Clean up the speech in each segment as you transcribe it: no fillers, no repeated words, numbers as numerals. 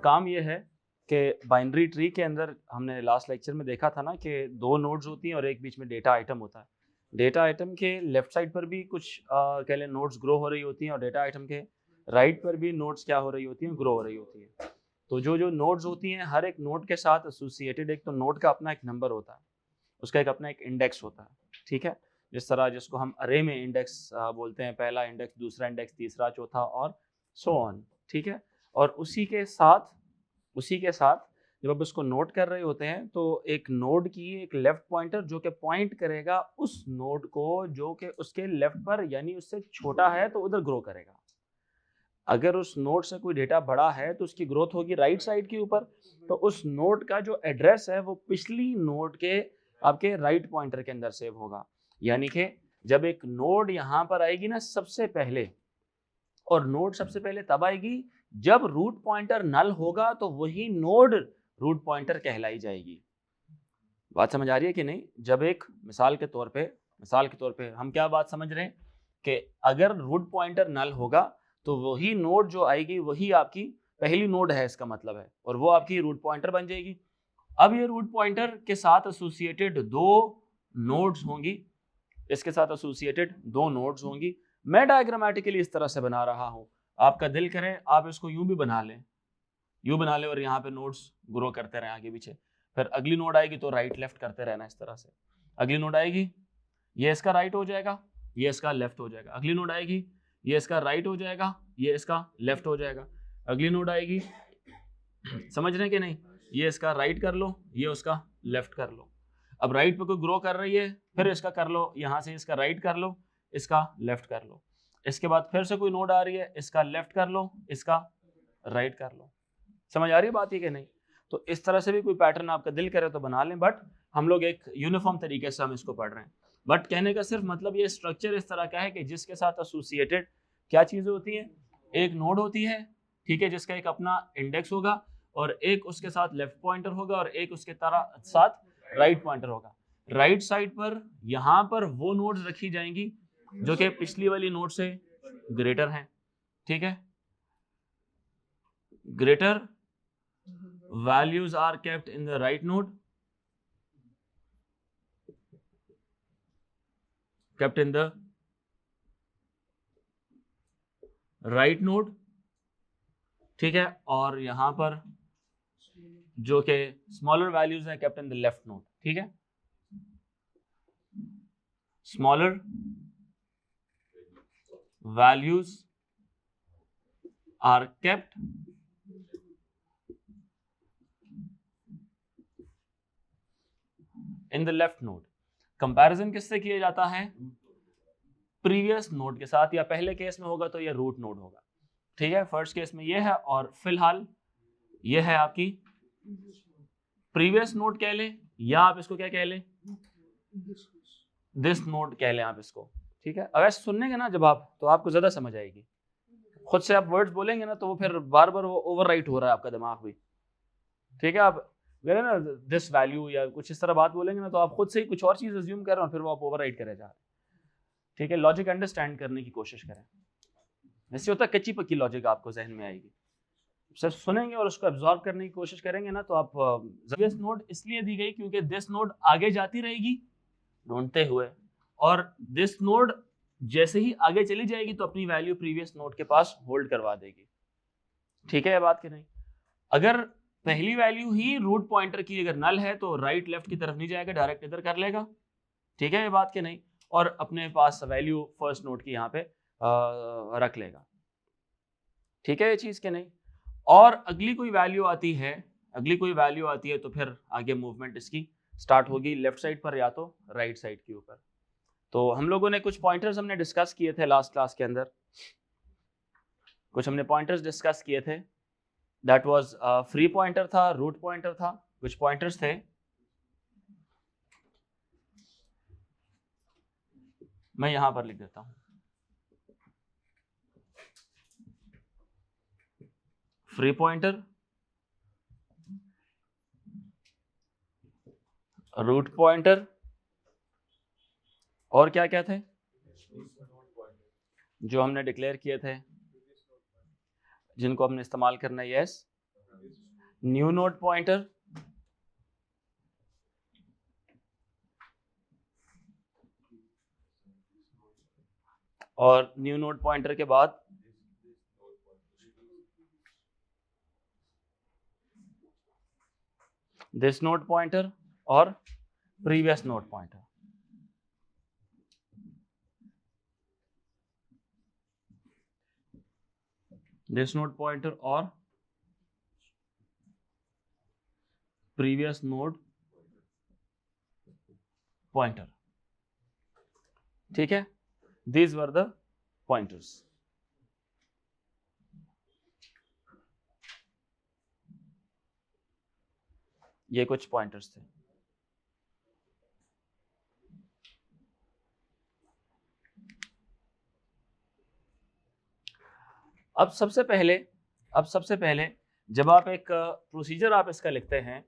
काम ये है कि बाइनरी ट्री के अंदर हमने लास्ट लेक्चर में देखा था ना कि दो नोड्स होती हैं और एक बीच में डेटा आइटम होता है। डेटा आइटम के लेफ्ट साइड पर भी कुछ कह लें नोड्स ग्रो हो रही होती हैं और डेटा आइटम के राइट पर भी नोड्स क्या हो रही होती हैं, ग्रो हो रही होती हैं। तो जो जो नोड्स होती हैं हर एक नोड के साथ एसोसिएटेड एक तो नोड का अपना एक नंबर होता है, उसका एक अपना एक इंडेक्स होता है, ठीक है। जिस तरह जिसको हम अरे में इंडेक्स बोलते हैं, पहला इंडेक्स, दूसरा इंडेक्स, तीसरा, चौथा और सो ऑन, ठीक है। और उसी के साथ जब आप इसको नोट कर रहे होते हैं तो एक नोड की एक लेफ्ट पॉइंटर जो कि पॉइंट करेगा उस नोड को जो कि उसके लेफ्ट पर यानी उससे छोटा है तो उधर ग्रो करेगा। अगर उस नोड से कोई डेटा बड़ा है तो उसकी ग्रोथ होगी राइट साइड के ऊपर, तो उस नोड का जो एड्रेस है वो पिछली नोड के आपके राइट पॉइंटर के अंदर सेव होगा। यानी कि जब एक नोड यहाँ पर आएगी ना सबसे पहले, और नोड सबसे पहले तब आएगी जब रूट पॉइंटर नल होगा, तो वही नोड रूट पॉइंटर कहलाई जाएगी। बात समझ आ रही है कि नहीं? जब एक मिसाल के तौर पे हम क्या बात समझ रहे हैं कि अगर रूट पॉइंटर नल होगा तो वही नोड जो आएगी वही आपकी पहली नोड है, इसका मतलब है, और वो आपकी रूट पॉइंटर बन जाएगी। अब ये रूट पॉइंटर के साथ एसोसिएटेड दो नोड्स होंगी, इसके साथ एसोसिएटेड दो नोड्स होंगी। मैं डायग्रामेटिकली इस तरह से बना रहा हूं, आपका दिल करे आप इसको यूं भी बना लें, और यहाँ पे नोड्स ग्रो करते रहें आगे पीछे। फिर अगली नोड आएगी तो राइट लेफ्ट करते रहना इस तरह से। अगली नोड आएगी, ये इसका राइट हो जाएगा, ये इसका लेफ्ट हो जाएगा। अगली नोड आएगी, ये इसका राइट हो जाएगा, ये इसका लेफ्ट हो जाएगा। अगली नोड आएगी, समझ रहे हैं कि नहीं, ये इसका राइट कर लो, ये उसका लेफ्ट कर लो। अब राइट पे कोई ग्रो कर रही है, फिर इसका कर लो, यहाँ से इसका राइट कर लो, इसका लेफ्ट कर लो। इसके बाद फिर से कोई नोड आ रही है, इसका लेफ्ट कर लो, इसका राइट कर लो। समझ आ रही है बात ये कि नहीं? तो इस तरह से भी कोई पैटर्न आपका दिल करे तो बना लें, बट हम लोग एक यूनिफॉर्म तरीके से हम इसको पढ़ रहे हैं। बट कहने का सिर्फ मतलब ये स्ट्रक्चर इस तरह का है कि जिसके साथ एसोसिएटेड क्या चीजें होती हैं, एक नोड होती है, ठीक है, जिसका एक अपना इंडेक्स होगा और एक उसके साथ लेफ्ट पॉइंटर होगा और एक उसके साथ राइट पॉइंटर होगा। राइट साइड पर यहाँ पर वो नोड्स रखी जाएंगी जो कि पिछली वाली नोड से ग्रेटर हैं, ठीक है। Greater values are kept in the right node, ठीक है। और यहां पर जो कि स्मॉलर वैल्यूज है kept in the left node, ठीक है। Smaller values are kept in the left node. Comparison किससे किया जाता है? प्रीवियस नोड के साथ, या पहले केस में होगा तो ये रूट नोड होगा, ठीक है। फर्स्ट केस में ये है और फिलहाल ये है आपकी प्रीवियस नोड कह लें, या आप इसको क्या कह लें, दिस नोड कह लें आप इसको, ठीक है। अगर सुनेंगे ना जब आप, तो आपको ज्यादा समझ आएगी। खुद से आप वर्ड्स बोलेंगे ना तो वो फिर बार बार वो ओवरराइट हो रहा है आपका दिमाग भी, ठीक है। आप अगर ना दिस वैल्यू या कुछ इस तरह बात बोलेंगे ना तो आप खुद से ही कुछ और चीज अज्यूम कर रहे हो, फिर वो आप ओवरराइट करे जा रहे हैं, ठीक है। लॉजिक अंडरस्टैंड करने की कोशिश करें। ऐसे होता है कच्ची पक्की लॉजिक आपको जहन में आएगी, सिर्फ सुनेंगे और उसको एब्जॉर्ब करने की कोशिश करेंगे ना तो आप दिस नोड इसलिए दी गई क्योंकि दिस नोड आगे जाती रहेगी ढूंढते हुए, और दिस नोड जैसे ही आगे चली जाएगी तो अपनी वैल्यू प्रीवियस नोड के पास होल्ड करवा देगी, ठीक है। ये बात कि नहीं? अगर पहली वैल्यू ही रूट पॉइंटर की अगर नल है तो राइट लेफ्ट की तरफ नहीं जाएगा, डायरेक्ट इधर कर लेगा, ठीक है। ये बात कि नहीं? और अपने पास वैल्यू फर्स्ट नोड की यहाँ पे रख लेगा, ठीक है। ये चीज कि नहीं? और अगली कोई वैल्यू आती है तो फिर आगे मूवमेंट इसकी स्टार्ट होगी लेफ्ट साइड पर या तो राइट साइड के ऊपर। तो हम लोगों ने कुछ पॉइंटर्स हमने डिस्कस किए थे लास्ट क्लास के अंदर, दैट वाज फ्री पॉइंटर था, रूट पॉइंटर था, कुछ पॉइंटर्स थे। मैं यहां पर लिख देता हूं, फ्री पॉइंटर, रूट पॉइंटर, और क्या क्या थे जो हमने डिक्लेयर किए थे जिनको हमने इस्तेमाल करना है? यस, न्यू नोड पॉइंटर और न्यू नोड पॉइंटर के बाद दिस नोड पॉइंटर और previous node pointer. This node pointer और प्रीवियस नोड पॉइंटर, ठीक है। These were the pointers. ये कुछ पॉइंटर्स थे। अब सबसे पहले जब आप एक प्रोसीजर आप इसका लिखते हैं,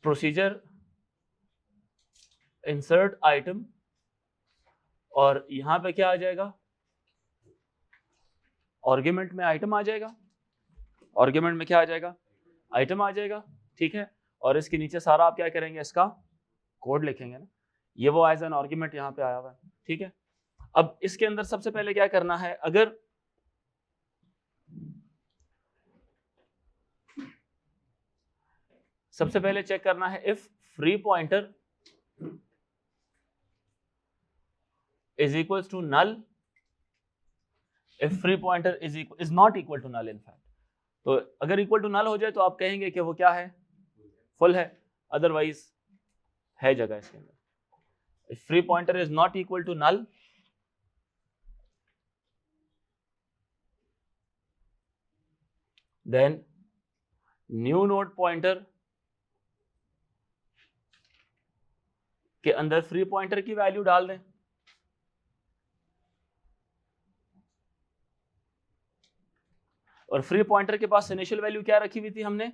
प्रोसीजर इंसर्ट आइटम, और यहां पे क्या आ जाएगा, आर्गुमेंट में आइटम आ जाएगा, आर्गुमेंट में क्या आ जाएगा, आइटम आ जाएगा, ठीक है। और इसके नीचे सारा आप क्या करेंगे, इसका कोड लिखेंगे ना, ये वो एज एन आर्गुमेंट यहाँ पे आया हुआ है, ठीक है। अब इसके अंदर सबसे पहले क्या करना है, अगर सबसे पहले चेक करना है if free pointer is equals to null, if free pointer is not equal to null in fact, तो अगर इक्वल टू नल हो जाए तो आप कहेंगे कि वो क्या है, फुल है, अदरवाइज है जगह इसके अंदर। if free pointer is not equal to null, then new node pointer के अंदर फ्री पॉइंटर की वैल्यू डाल दें, और फ्री पॉइंटर के पास इनिशियल वैल्यू क्या रखी हुई थी हमने,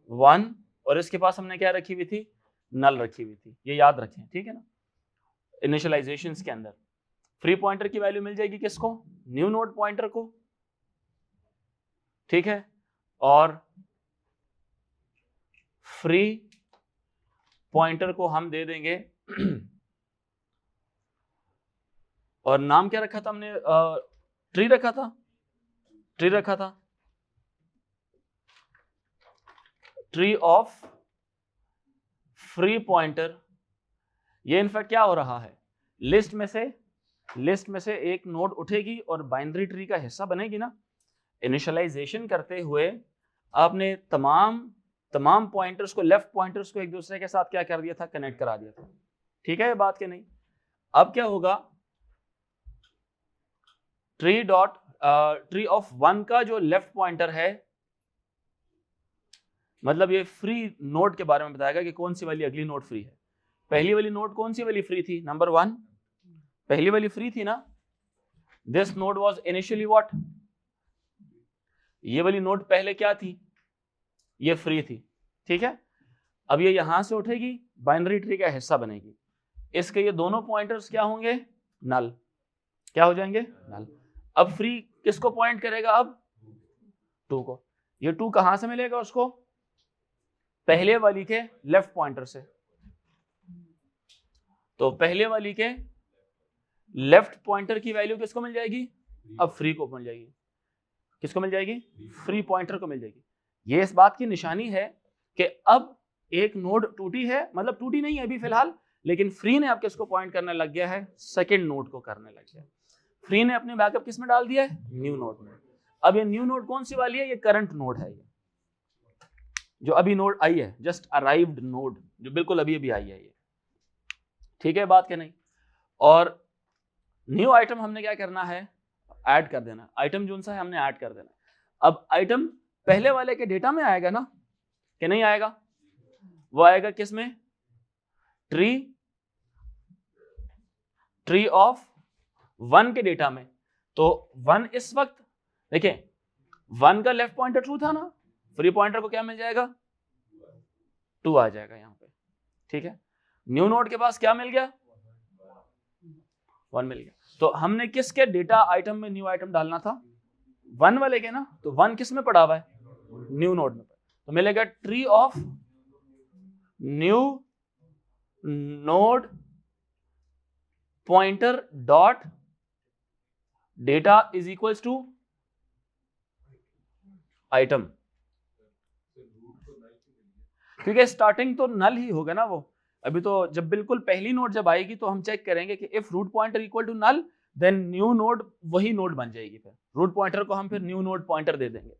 1, और इसके पास हमने क्या रखी हुई थी, नल रखी हुई थी, ये याद रखें, ठीक है ना। इनिशियलाइजेशंस के अंदर फ्री पॉइंटर की वैल्यू मिल जाएगी किसको, न्यू नोड पॉइंटर को, ठीक है। और फ्री पॉइंटर को हम दे देंगे और नाम क्या रखा था हमने, ट्री रखा था, ट्री ऑफ फ्री पॉइंटर। ये इनफैक्ट क्या हो रहा है, लिस्ट में से एक नोड उठेगी और बाइनरी ट्री का हिस्सा बनेगी ना। इनिशियलाइजेशन करते हुए आपने तमाम पॉइंटर्स को, लेफ्ट पॉइंटर्स को एक दूसरे के साथ क्या कर दिया था, कनेक्ट करा दिया था, ठीक है, ये बात के नहीं। अब क्या होगा, ट्री ऑफ 1 का जो लेफ्ट पॉइंटर है, मतलब ये फ्री नोड के बारे में बताएगा कि कौन सी वाली अगली नोड फ्री है। पहली वाली नोड कौन सी वाली फ्री थी, नंबर 1, पहली वाली फ्री थी ना। This node was initially what, ये वाली नोड पहले क्या थी, ये फ्री थी, ठीक है। अब ये यहां से उठेगी, बाइनरी ट्री का हिस्सा बनेगी, इसके ये दोनों पॉइंटर्स क्या होंगे, नल, क्या हो जाएंगे, नल। अब फ्री किसको पॉइंट करेगा, अब 2 को। ये 2 कहां से मिलेगा उसको, पहले वाली के लेफ्ट पॉइंटर से। तो पहले वाली के लेफ्ट पॉइंटर की वैल्यू किसको मिल जाएगी, अब फ्री को मिल जाएगी, किसको मिल जाएगी, फ्री पॉइंटर को मिल जाएगी। ये इस बात की निशानी है कि अब एक नोड टूटी है, मतलब टूटी नहीं है अभी फिलहाल, लेकिन फ्री ने अब किसको पॉइंट करने लग गया है, सेकंड नोड को करने लग गया है। फ्री ने अपने बैकअप किस में डाल दिया है, न्यू नोड में। अब ये न्यू नोड कौन सी वाली है, ये करंट नोड है, ये जो अभी नोड आई है, जस्ट अराइव्ड नोड, जो बिल्कुल अभी अभी आई है ये, ठीक है, बात क्या नहीं। और न्यू आइटम हमने क्या करना है, ऐड कर देना, आइटम जो सा है हमने ऐड कर देना। अब आइटम पहले वाले के डेटा में आएगा ना, कि नहीं आएगा, वो आएगा किस में, ट्री ऑफ 1 के डेटा में। तो 1 इस वक्त देखें, 1 का लेफ्ट पॉइंटर ट्रू था ना, फ्री पॉइंटर को क्या मिल जाएगा, 2 आ जाएगा यहां पे, ठीक है। न्यू नोड के पास क्या मिल गया, 1 मिल गया। तो हमने किसके डेटा आइटम में न्यू आइटम डालना था, 1 वाले के ना, तो 1 किस में पड़ा हुआ है, न्यू नोड में, तो मिलेगा tree of new node pointer dot data is equals to item, क्योंकि स्टार्टिंग तो नल ही होगा ना वो। अभी तो जब बिल्कुल पहली नोड जब आएगी तो हम चेक करेंगे कि if root pointer equal to null then new node वही नोड बन जाएगी, फिर रूट पॉइंटर को हम फिर न्यू नोड पॉइंटर दे देंगे।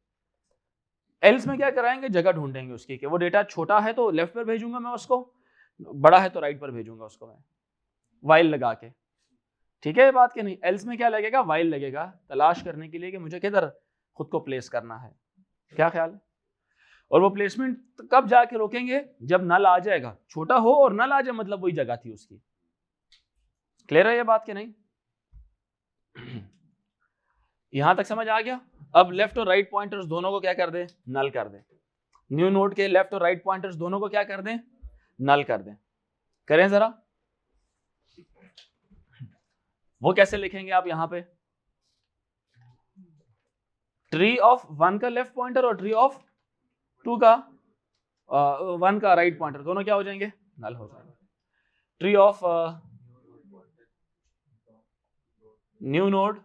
एल्स में क्या कराएंगे, जगह ढूंढेंगे उसकी कि वो डेटा छोटा है तो लेफ्ट पर भेजूंगा मैं उसको, बड़ा है तो राइट पर भेजूंगा उसको मैं, वाइल लगा के। ठीक है ये बात कि नहीं? एल्स में क्या लगेगा, वाइल लगेगा तलाश करने के लिए कि मुझे किधर खुद को प्लेस करना है। क्या ख्याल है? और वो प्लेसमेंट कब जाके रोकेंगे, जब नल आ जाएगा, छोटा हो और नल आ जाए मतलब वही जगह थी उसकी। क्लियर है ये बात कि नहीं? यहां तक समझ आ गया? अब लेफ्ट और राइट पॉइंटर्स दोनों को क्या कर दें, नल कर दें। न्यू नोड के लेफ्ट और राइट पॉइंटर्स दोनों को क्या कर दें, नल कर दें। करें जरा, वो कैसे लिखेंगे आप यहां पे, ट्री ऑफ 1 का लेफ्ट पॉइंटर और ट्री ऑफ 2 का 1 का राइट पॉइंटर, दोनों क्या हो जाएंगे, नल हो जाएंगे। Tree of new node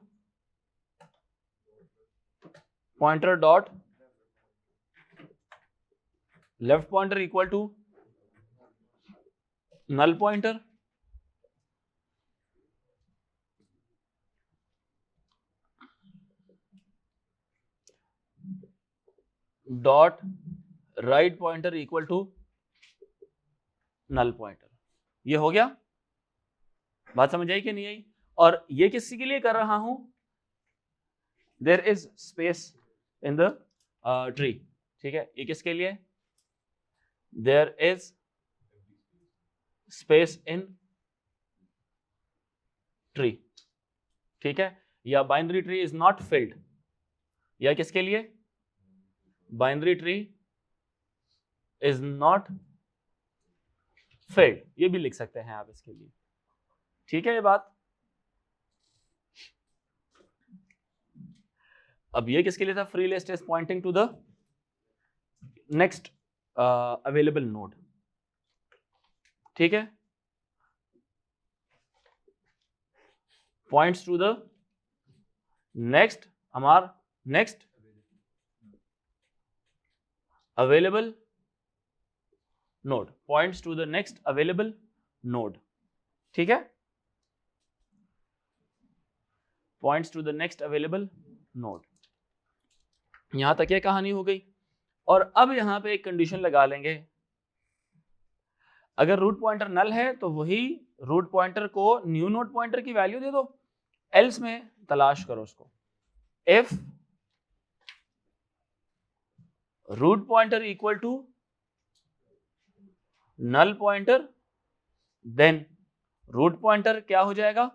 pointer dot left pointer equal to null pointer, dot right pointer equal to null pointer. ये हो गया, बात समझ आई कि नहीं आई? और ये किसी के लिए कर रहा हूं, there is space in the tree. ठीक है, ये किसके लिए, there is space in tree. ठीक है, या binary tree is not filled, या किसके लिए, binary tree is not filled, ये भी लिख सकते हैं आप इसके लिए। ठीक है ये बात? अब ये किसके लिए था, free list is pointing to the next available node. ठीक है, पॉइंट्स टू द नेक्स्ट, हमारा next available node, points to the next available node. ठीक है, points to the next available node. यहां तक ये कहानी हो गई। और अब यहां पे एक कंडीशन लगा लेंगे, अगर रूट पॉइंटर नल है तो वही रूट पॉइंटर को न्यू नोड पॉइंटर की वैल्यू दे दो, एल्स में तलाश करो उसको। If root pointer equal to null pointer then root pointer क्या हो जाएगा,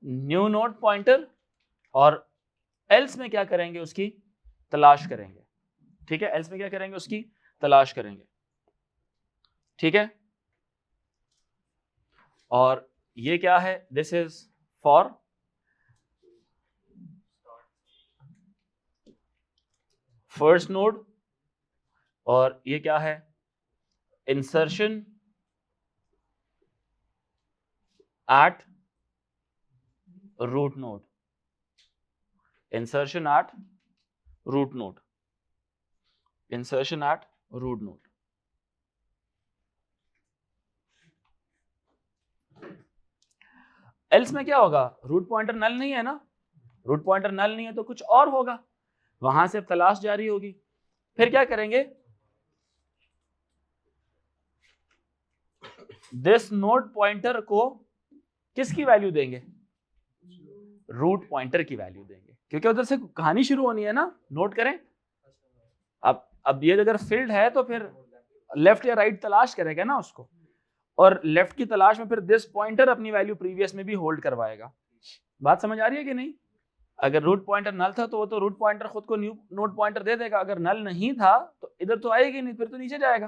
न्यू नोड पॉइंटर, और एल्स में क्या करेंगे, उसकी तलाश करेंगे। ठीक है, एल्स में क्या करेंगे, उसकी तलाश करेंगे। ठीक है, और ये क्या है, this is for first node, और ये क्या है, insertion at root node, insertion at root node, insertion at root node. Else में क्या होगा, रूट पॉइंटर नल नहीं है ना, रूट पॉइंटर नल नहीं है तो कुछ और होगा, वहां से तलाश जारी होगी। फिर क्या करेंगे, दिस नोड पॉइंटर को किसकी वैल्यू देंगे, रूट पॉइंटर की वैल्यू देंगे, क्योंकि उधर से कहानी शुरू होनी है ना। नोट करें, अब ये अगर फील्ड है तो फिर लेफ्ट या राइट तलाश करेगा ना उसको, और लेफ्ट की तलाश में फिर दिस पॉइंटर अपनी वैल्यू प्रीवियस में भी होल्ड करवाएगा। बात समझ आ रही है कि नहीं? अगर रूट पॉइंटर नल था तो वो तो रूट पॉइंटर खुद को न्यू नोड पॉइंटर दे देगा, अगर नल नहीं था तो इधर तो आएगी नहीं, फिर तो नीचे जाएगा,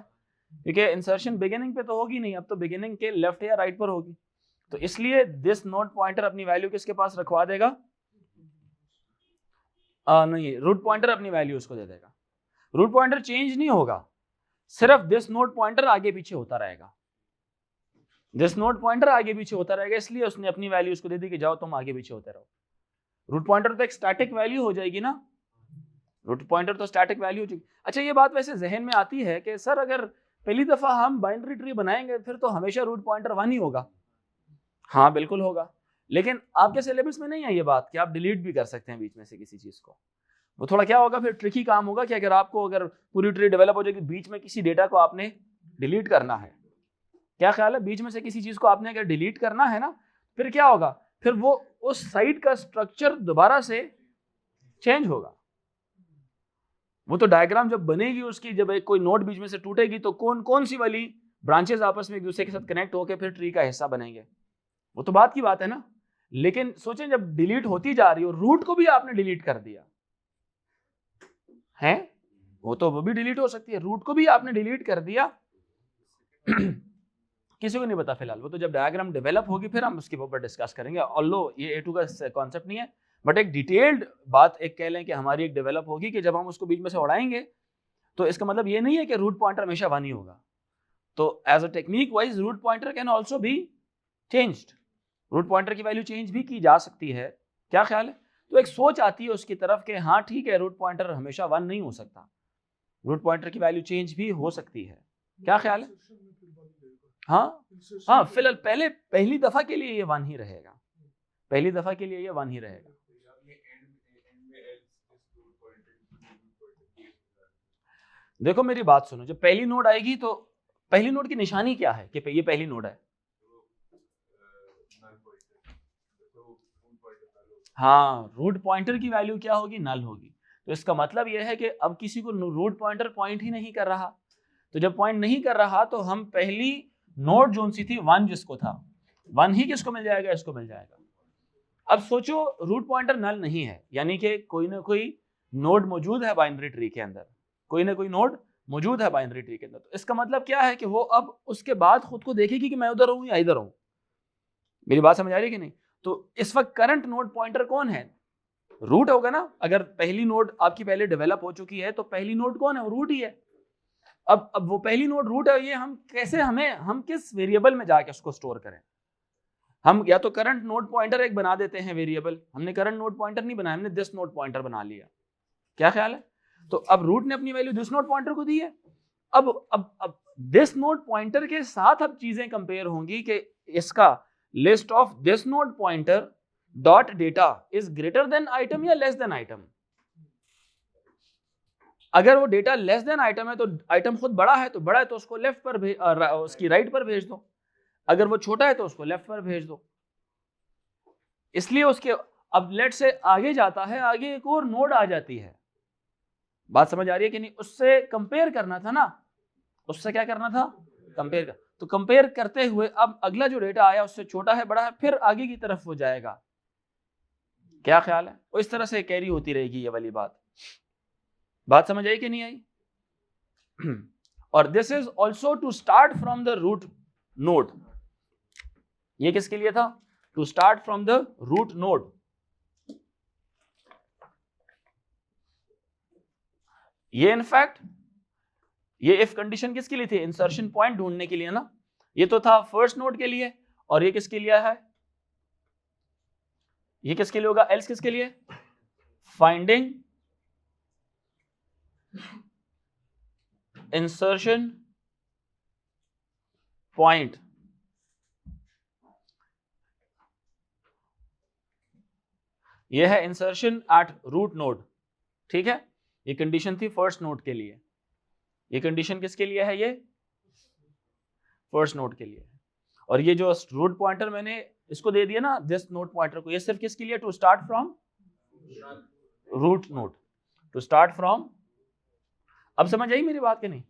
क्योंकि इंसर्शन बिगिनिंग पे तो होगी नहीं, अब तो बिगिनिंग के लेफ्ट या राइट पर होगी। तो इसलिए दिस नोड पॉइंटर अपनी वैल्यू किसके पास रखवा देगा, नहीं, रूट पॉइंटर अपनी वैल्यू उसको दे देगा। रूट पॉइंटर चेंज नहीं होगा, सिर्फ दिस नोड पॉइंटर आगे पीछे होता रहेगा, दिस नोड पॉइंटर आगे पीछे होता रहेगा, इसलिए उसने अपनी वैल्यू उसको दे दी कि जाओ तुम आगे पीछे होते रहो। रूट पॉइंटर तो एक स्टैटिक वैल्यू हो जाएगी ना, रूट पॉइंटर तो स्टैटिक वैल्यू हो जाएगी। अच्छा, ये बात वैसे जहन में आती है कि सर अगर पहली दफा हम बाइनरी ट्री बनाएंगे फिर तो हमेशा रूट पॉइंटर 1 ही होगा। हाँ बिल्कुल होगा, लेकिन आपके सिलेबस में नहीं है ये बात कि आप डिलीट भी कर सकते हैं बीच में से किसी चीज को। वो थोड़ा क्या होगा, फिर ट्रिकी काम होगा कि अगर आपको अगर पूरी ट्री डेवलप हो जाएगी, बीच में किसी डेटा को आपने डिलीट करना है, क्या ख्याल है, बीच में से किसी चीज को आपने अगर डिलीट करना है ना, फिर क्या होगा, फिर वो उस साइट का स्ट्रक्चर दोबारा से चेंज होगा। वो तो डायग्राम जब बनेगी उसकी, जब एक कोई नोड बीच में से टूटेगी तो कौन कौन सी वाली ब्रांचेस आपस में एक दूसरे के साथ कनेक्ट होकर फिर ट्री का हिस्सा बनेंगे, वो तो बात की बात है ना। लेकिन सोचें जब डिलीट होती जा रही हो, रूट को भी आपने डिलीट कर दिया है, वो भी डिलीट हो सकती है, रूट को भी आपने डिलीट कर दिया किसी को नहीं पता फिलहाल, वो तो जब डायग्राम डेवलप होगी फिर हम उसके ऊपर डिस्कस करेंगे। ऑल्दो ये A2 का कॉन्सेप्ट नहीं है, बट एक डिटेल्ड बात एक कह लें कि हमारी एक डेवलप होगी कि जब हम उसको बीच में से उड़ाएंगे तो इसका मतलब ये नहीं है कि रूट पॉइंटर हमेशा 1 ही होगा। तो as a technique wise root pointer can also be changed, root pointer की वैल्यू चेंज भी की जा सकती है, क्या ख्याल है। तो एक सोच आती है उसकी तरफ कि हाँ ठीक है, रूट पॉइंटर हमेशा 1 नहीं हो सकता, रूट पॉइंटर की वैल्यू चेंज भी हो सकती है, क्या ख्याल है। हाँ फिलहाल पहली दफा के लिए ये 1 ही रहेगा, पहली दफा के लिए ये 1 ही रहेगा। देखो मेरी बात सुनो, जब पहली नोड आएगी तो पहली नोड की निशानी क्या है कि ये पहली नोड है, हाँ रूट पॉइंटर की वैल्यू क्या होगी, नल होगी। तो इसका मतलब यह है कि अब किसी को रूट पॉइंटर पॉइंट ही नहीं कर रहा, तो जब पॉइंट नहीं कर रहा तो हम पहली नोड जोन सी थी 1 जिसको था, 1 ही किसको मिल जाएगा, इसको मिल जाएगा। अब सोचो रूट पॉइंटर नल नहीं है, यानी कि कोई ना कोई नोड मौजूद है बाइनरी ट्री के अंदर, कोई ना कोई नोड मौजूद है बाइनरी ट्री के अंदर। तो इसका मतलब क्या है कि वो अब उसके बाद खुद को देखेगी कि मैं उधर हूं या इधर हूं, मेरी बात समझ आ रही है कि नहीं। तो इस वक्त करंट नोड पॉइंटर कौन है, रूट होगा ना। अगर पहली नोड आपकी पहले डेवलप हो चुकी है तो पहली नोड कौन है, वो रूट ही है। अब वो पहली नोड रूट है, ये हम कैसे, हम किस वेरिएबल में जाके उसको स्टोर करें। हम या तो करंट नोड पॉइंटर एक बना देते हैं वेरिएबल, हमने करंट नोड पॉइंटर नहीं बनाया, हमने दिस नोड पॉइंटर बना लिया, क्या ख्याल है। तो अब रूट ने अपनी वैल्यू दिस नोड पॉइंटर को दी है। अब दिस नोड पॉइंटर के साथ अब चीजें कंपेयर होंगी कि इसका list of this node pointer dot data is greater then item या लेस देन आइटम। अगर वो डेटा लेस देन आइटम है तो आइटम खुद बड़ा है, तो बड़ा है तो उसको लेफ्ट पर उसकी राइट पर भेज दो, अगर वो छोटा है तो उसको लेफ्ट पर भेज दो। इसलिए उसके अब लेट से आगे जाता है, आगे एक और नोड आ जाती है, बात समझ आ रही है कि नहीं। उससे कंपेयर करना था ना, उससे क्या करना था, कंपेयर कर। तो कंपेयर करते हुए अब अगला जो डेटा आया उससे छोटा है बड़ा है, फिर आगे की तरफ वो जाएगा, क्या ख्याल है। वो इस तरह से कैरी होती रहेगी ये वाली बात समझ आई कि नहीं आई। और this is also to start from the root node, ये किसके लिए था, to start from the root node. ये इनफैक्ट ये इफ कंडीशन किसके लिए थी, इंसर्शन पॉइंट ढूंढने के लिए ना, ये तो था फर्स्ट नोड के लिए, और ये किसके लिए है, ये किसके लिए होगा, एल्स किसके लिए, फाइंडिंग इंसर्शन पॉइंट। ये है इंसर्शन एट रूट नोड, ठीक है। ये कंडीशन थी फर्स्ट नोड के लिए, ये कंडीशन किसके लिए है, ये फर्स्ट नोड के लिए। और ये जो रूट पॉइंटर मैंने इसको दे दिया ना दिस नोड पॉइंटर को, ये सिर्फ किसके लिए, to start from root node, to start from, अब समझ आई मेरी बात कि नहीं,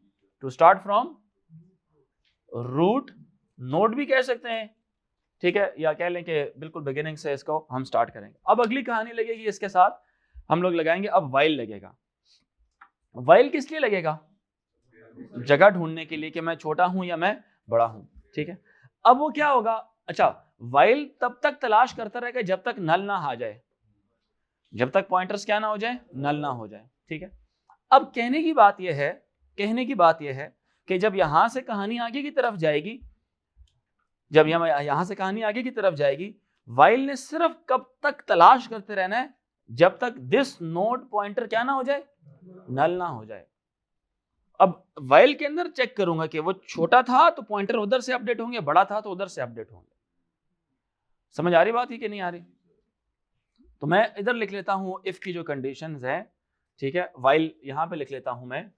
to start from root node भी कह सकते हैं, ठीक है, या कह लें कि बिल्कुल बिगिनिंग से इसको हम स्टार्ट करेंगे। अब अगली कहानी लगेगी इसके साथ, हम लोग लगाएंगे अब वाइल लगेगा। वाइल किस लिए लगेगा, जगह ढूंढने के लिए कि मैं छोटा हूं या मैं बड़ा हूं, ठीक है। अब वो क्या होगा, अच्छा while तब तक तलाश करता रहेगा जब तक नल ना आ जाए, जब तक पॉइंटर्स क्या ना हो जाए, नल ना हो जाए। ठीक है, अब कहने की बात यह है कि जब यहां से कहानी आगे की तरफ जाएगी, जब यहां से कहानी आगे की तरफ जाएगी, while ने सिर्फ कब तक तलाश करते रहना है, जब तक दिस नोड पॉइंटर क्या ना हो जाए, नल ना हो जाए। अब while के अंदर चेक करूंगा कि वो छोटा था तो पॉइंटर उधर से अपडेट होंगे, बड़ा था तो उधर से अपडेट होंगे। समझ आ रही बात ही कि नहीं आ रही? तो मैं इधर लिख लेता हूं इफ की जो कंडीशंस है, ठीक है, while यहां पे लिख लेता हूं मैं,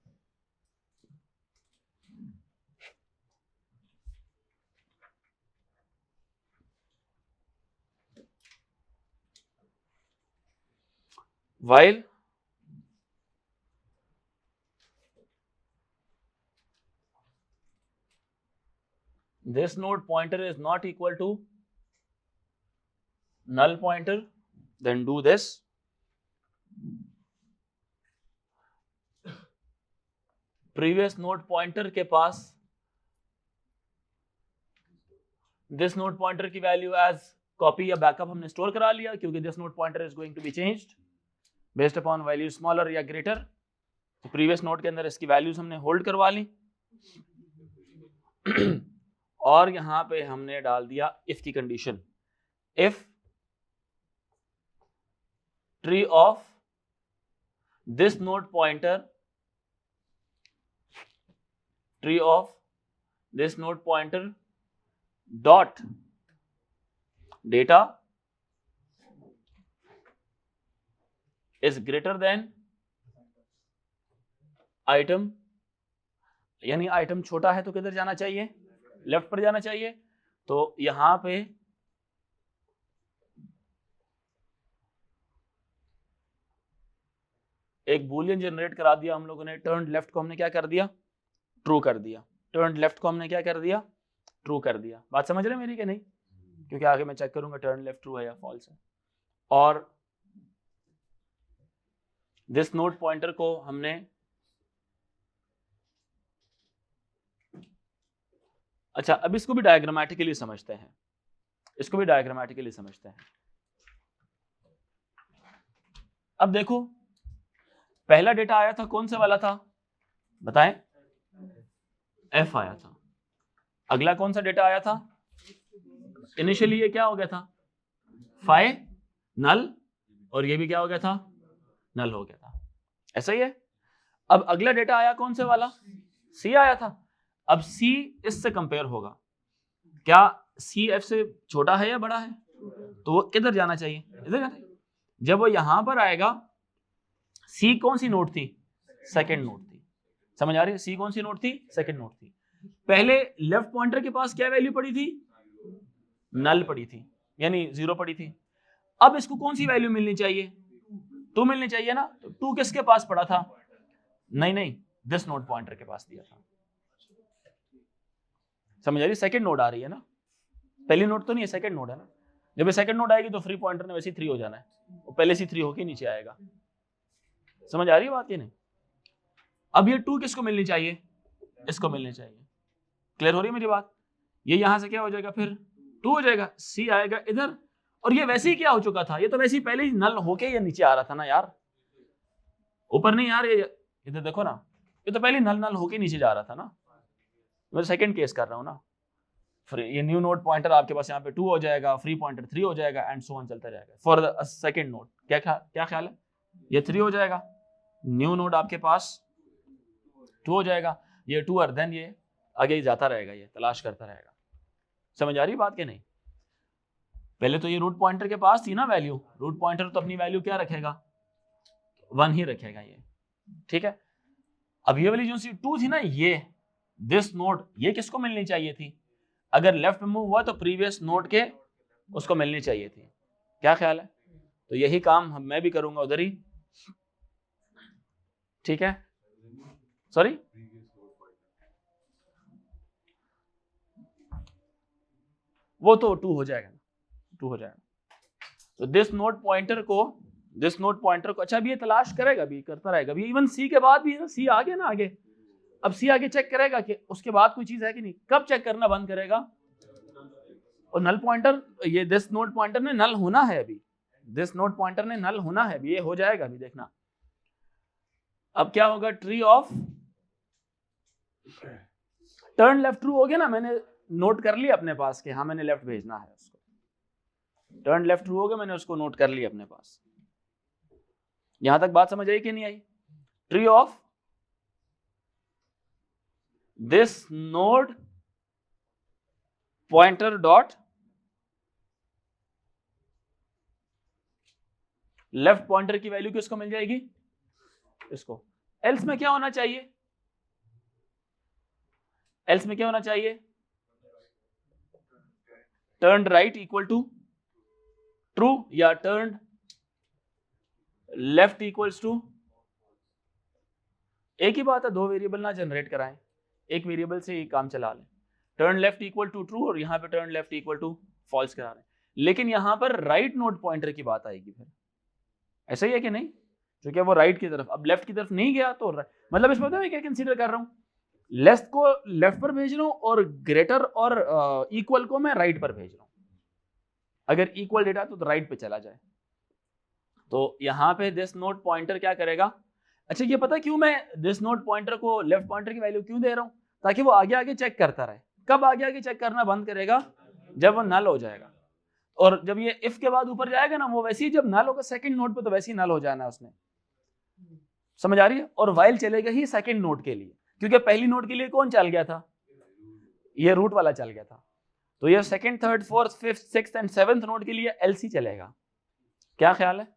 while this node pointer is not equal to null pointer, then do this. previous node pointer के पास this node pointer की वैल्यू as copy या बैकअप हमने स्टोर करा लिया, क्योंकि this node pointer is going to be changed based upon value smaller या greater। तो previous node के अंदर इसकी वैल्यूज हमने होल्ड करवा ली और यहां पे हमने डाल दिया इफ की condition, if tree of this node pointer, tree of this node pointer dot data is greater then item, यानी आइटम छोटा है तो किधर जाना चाहिए, लेफ्ट पर जाना चाहिए। तो यहां पे एक बूलियन जनरेट करा दिया हम लोगों ने, टर्न लेफ्ट को हमने क्या कर दिया, ट्रू कर दिया, टर्न लेफ्ट को हमने क्या कर दिया, ट्रू कर दिया। बात समझ रहे मेरी कि नहीं? क्योंकि आगे मैं चेक करूंगा टर्न लेफ्ट ट्रू है या फॉल्स है। और दिस नोड पॉइंटर को हमने, अच्छा अब इसको भी डायग्रामेटिकली समझते हैं, इसको भी डायग्रामेटिकली समझते हैं। अब देखो पहला डेटा आया था कौन से वाला था, बताएं, एफ आया था। अगला कौन सा डेटा आया था, इनिशियली ये क्या हो गया था, फाइ नल, और ये भी क्या हो गया था, नल हो गया था, ऐसा ही है। अब अगला डेटा आया कौन से वाला, सी आया था। अब सी इससे कंपेयर होगा, क्या सी एफ से छोटा है या बड़ा है, तो वो किधर जाना चाहिए, इधर जाना चाहिए। जब वो यहां पर आएगा, सी कौन सी नोड थी, सेकंड नोड थी, समझ आ रही है, सी कौन सी नोड थी, सेकंड नोड थी। पहले लेफ्ट पॉइंटर के पास क्या वैल्यू पड़ी थी, नल पड़ी थी, यानी 0 पड़ी थी। अब इसको कौन सी वैल्यू मिलनी चाहिए, 2 मिलनी चाहिए ना। तो 2 किसके पास पड़ा था, नहीं दिस नोड पॉइंटर के पास दिया था। समझ आ रही, सेकंड नोड आ रही है ना, पहली नोड तो नहीं है, सेकंड नोड है ना। जब ये सेकंड नोड आएगी तो फ्री पॉइंटर ने वैसे ही 3 हो जाना है, वो पहले से 3 होके नीचे आएगा। समझ आ रही है बात, ये नहीं। अब ये 2 किसको मिलनी चाहिए, इसको मिलनी चाहिए। क्लियर हो रही है मेरी बात? ये यहां से क्या हो जाएगा, फिर 2 हो जाएगा, सी आएगा इधर, और ये वैसे ही क्या हो चुका था, ये तो वैसे ही पहले ही नल होके ये नीचे आ रहा था ना यार, ऊपर नहीं यार, ये इधर देखो ना, ये तो पहले नल होके नीचे जा रहा था ना। मैं सेकंड केस कर रहा हूं ना, फिर ये न्यू नोड पॉइंटर आपके पास यहाँ पे 2 हो जाएगा, फ्री पॉइंटर 3 हो जाएगा, एंड सो ऑन चलता जाएगा फॉर द सेकंड नोड। क्या ख्याल है, ये 3 हो जाएगा, न्यू नोड आपके पास 2 हो जाएगा, ये 2 और देन ये आगे ही जाता रहेगा, ये तलाश करता रहेगा। समझ आ रही बात कि नहीं? पहले तो ये रूट पॉइंटर के पास थी ना वैल्यू, रूट पॉइंटर तो अपनी वैल्यू क्या रखेगा, 1 ही रखेगा ये, ठीक है। अब ये वाली जो सी 2 थी ना, ये दिस नोड, ये किसको मिलनी चाहिए थी, अगर लेफ्ट में मूव हुआ तो प्रीवियस नोड के उसको मिलनी चाहिए थी। क्या ख्याल है? तो यही काम मैं भी करूंगा उधर ही, ठीक है। सॉरी, वो तो 2 हो जाएगा, 2 हो जाएगा। तो दिस नोड पॉइंटर को, अच्छा अभी ये तलाश करेगा, भी करता रहेगा, भी इवन सी के बाद भी, सी आ गया ना आगे, अब सी आगे चेक करेगा कि उसके बाद कोई चीज है कि नहीं। कब चेक करना बंद करेगा, और नल पॉइंटर, ये दिस नोड पॉइंटर ने नल होना है अभी, दिस नोड पॉइंटर ने नल होना है अभी, ये हो जाएगा अभी, देखना। अब क्या होगा, tree of turn left true हो गया ना, मैंने नोट कर लिया अपने पास कि हाँ मैंने लेफ्ट भेजना है उसको, टर्न लेफ्ट ट्रू हो गया, मैंने उसको नोट कर लिया अपने पास। यहां तक बात समझ आई कि नहीं आई? Tree of this node pointer dot left pointer की वैल्यू किसको मिल जाएगी? इसको। एल्स में क्या होना चाहिए? एल्स में क्या होना चाहिए? Turn right equal to true या टर्न लेफ्ट इक्वल्स टू, एक ही बात है, दो वेरिएबल ना जनरेट कराएं, एक वेरिएबल से ही काम चला लें। Turn left equal to true और यहां पे turn left equal to false करा रहे हैं, लेकिन यहां पर राइट नोड पॉइंटर की बात आएगी फिर, ऐसा ही है कि नहीं? क्योंकि वो राइट की तरफ, अब लेफ्ट की तरफ नहीं गया तो मतलब इसमें मैं क्या कंसीडर कर रहा हूं, लेस को लेफ्ट पर भेज रहा हूं और ग्रेटर और इक्वल को मैं राइट पर भेज रहा हूं। अगर इक्वल डेटा तो राइट पे चला जाए, तो यहां पे दिस नोड पॉइंटर क्या करेगा? अच्छा ये पता क्यों मैं दिस नोड पॉइंटर को लेफ्ट पॉइंटर की वैल्यू क्यों दे रहा हूं? ताकि वो आगे आगे चेक करता रहे। कब आगे आगे चेक करना बंद करेगा? जब वो नल हो जाएगा। और जब ये इफ के बाद ऊपर जाएगा ना, वो वैसे ही जब नल होगा सेकंड नोड पे, तो वैसे ही नल हो जाना है उसने, समझ आ रही है? और वाइल चलेगा ही सेकंड नोड के लिए, क्योंकि पहली नोड के लिए कौन चल गया था? ये रूट वाला चल गया था। तो ये second, third, fourth, fifth, sixth and seventh node के लिए एलसी चलेगा। क्या ख्याल है?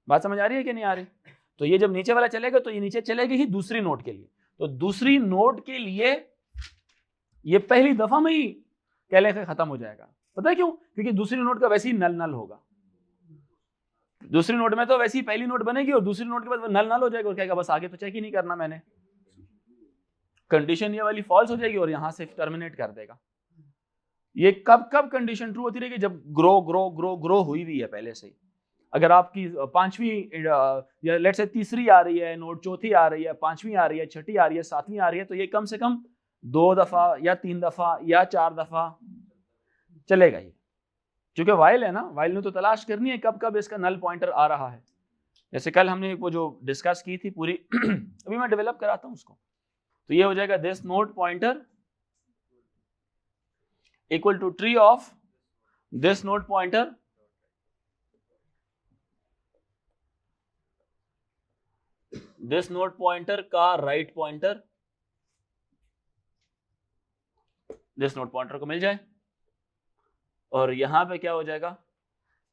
बात समझ आ रही है कि नहीं आ रही? तो ये जब नीचे वाला चलेगा तो ये नीचे चलेगी ही दूसरी नोड के लिए, तो दूसरी नोड के लिए ये पहली दफा में ही कहले खत्म हो जाएगा। पता है क्यों? क्योंकि दूसरी नोड का वैसे ही नल नल होगा। दूसरी नोड में तो वैसे ही पहली नोड बनेगी और दूसरी नोड के बाद नल नल हो जाएगा और कहेगा बस आगे तो चेक ही नहीं करना मैंने, कंडीशन ये वाली फॉल्स हो जाएगी और यहां से टर्मिनेट कर देगा। ये कब कब कंडीशन ट्रू होती रहेगी? जब ग्रो ग्रो ग्रो ग्रो हुई हुई है पहले से ही। अगर आपकी पांचवी या लेट्स से तीसरी आ रही है नोड, चौथी आ रही है, पांचवी आ रही है, छठी आ रही है, सातवीं आ रही है, तो ये कम से कम 2 दफा या 3 दफा या 4 दफा चलेगा ये, क्योंकि वाइल है ना, वाइल ने तो तलाश करनी है कब कब इसका नल पॉइंटर आ रहा है। जैसे कल हमने वो जो डिस्कस की थी पूरी अभी मैं डेवलप कराता हूं उसको। तो ये हो जाएगा this node pointer equal to tree of this node pointer this node pointer का right pointer this node pointer को मिल जाए, और यहां पे क्या हो जाएगा?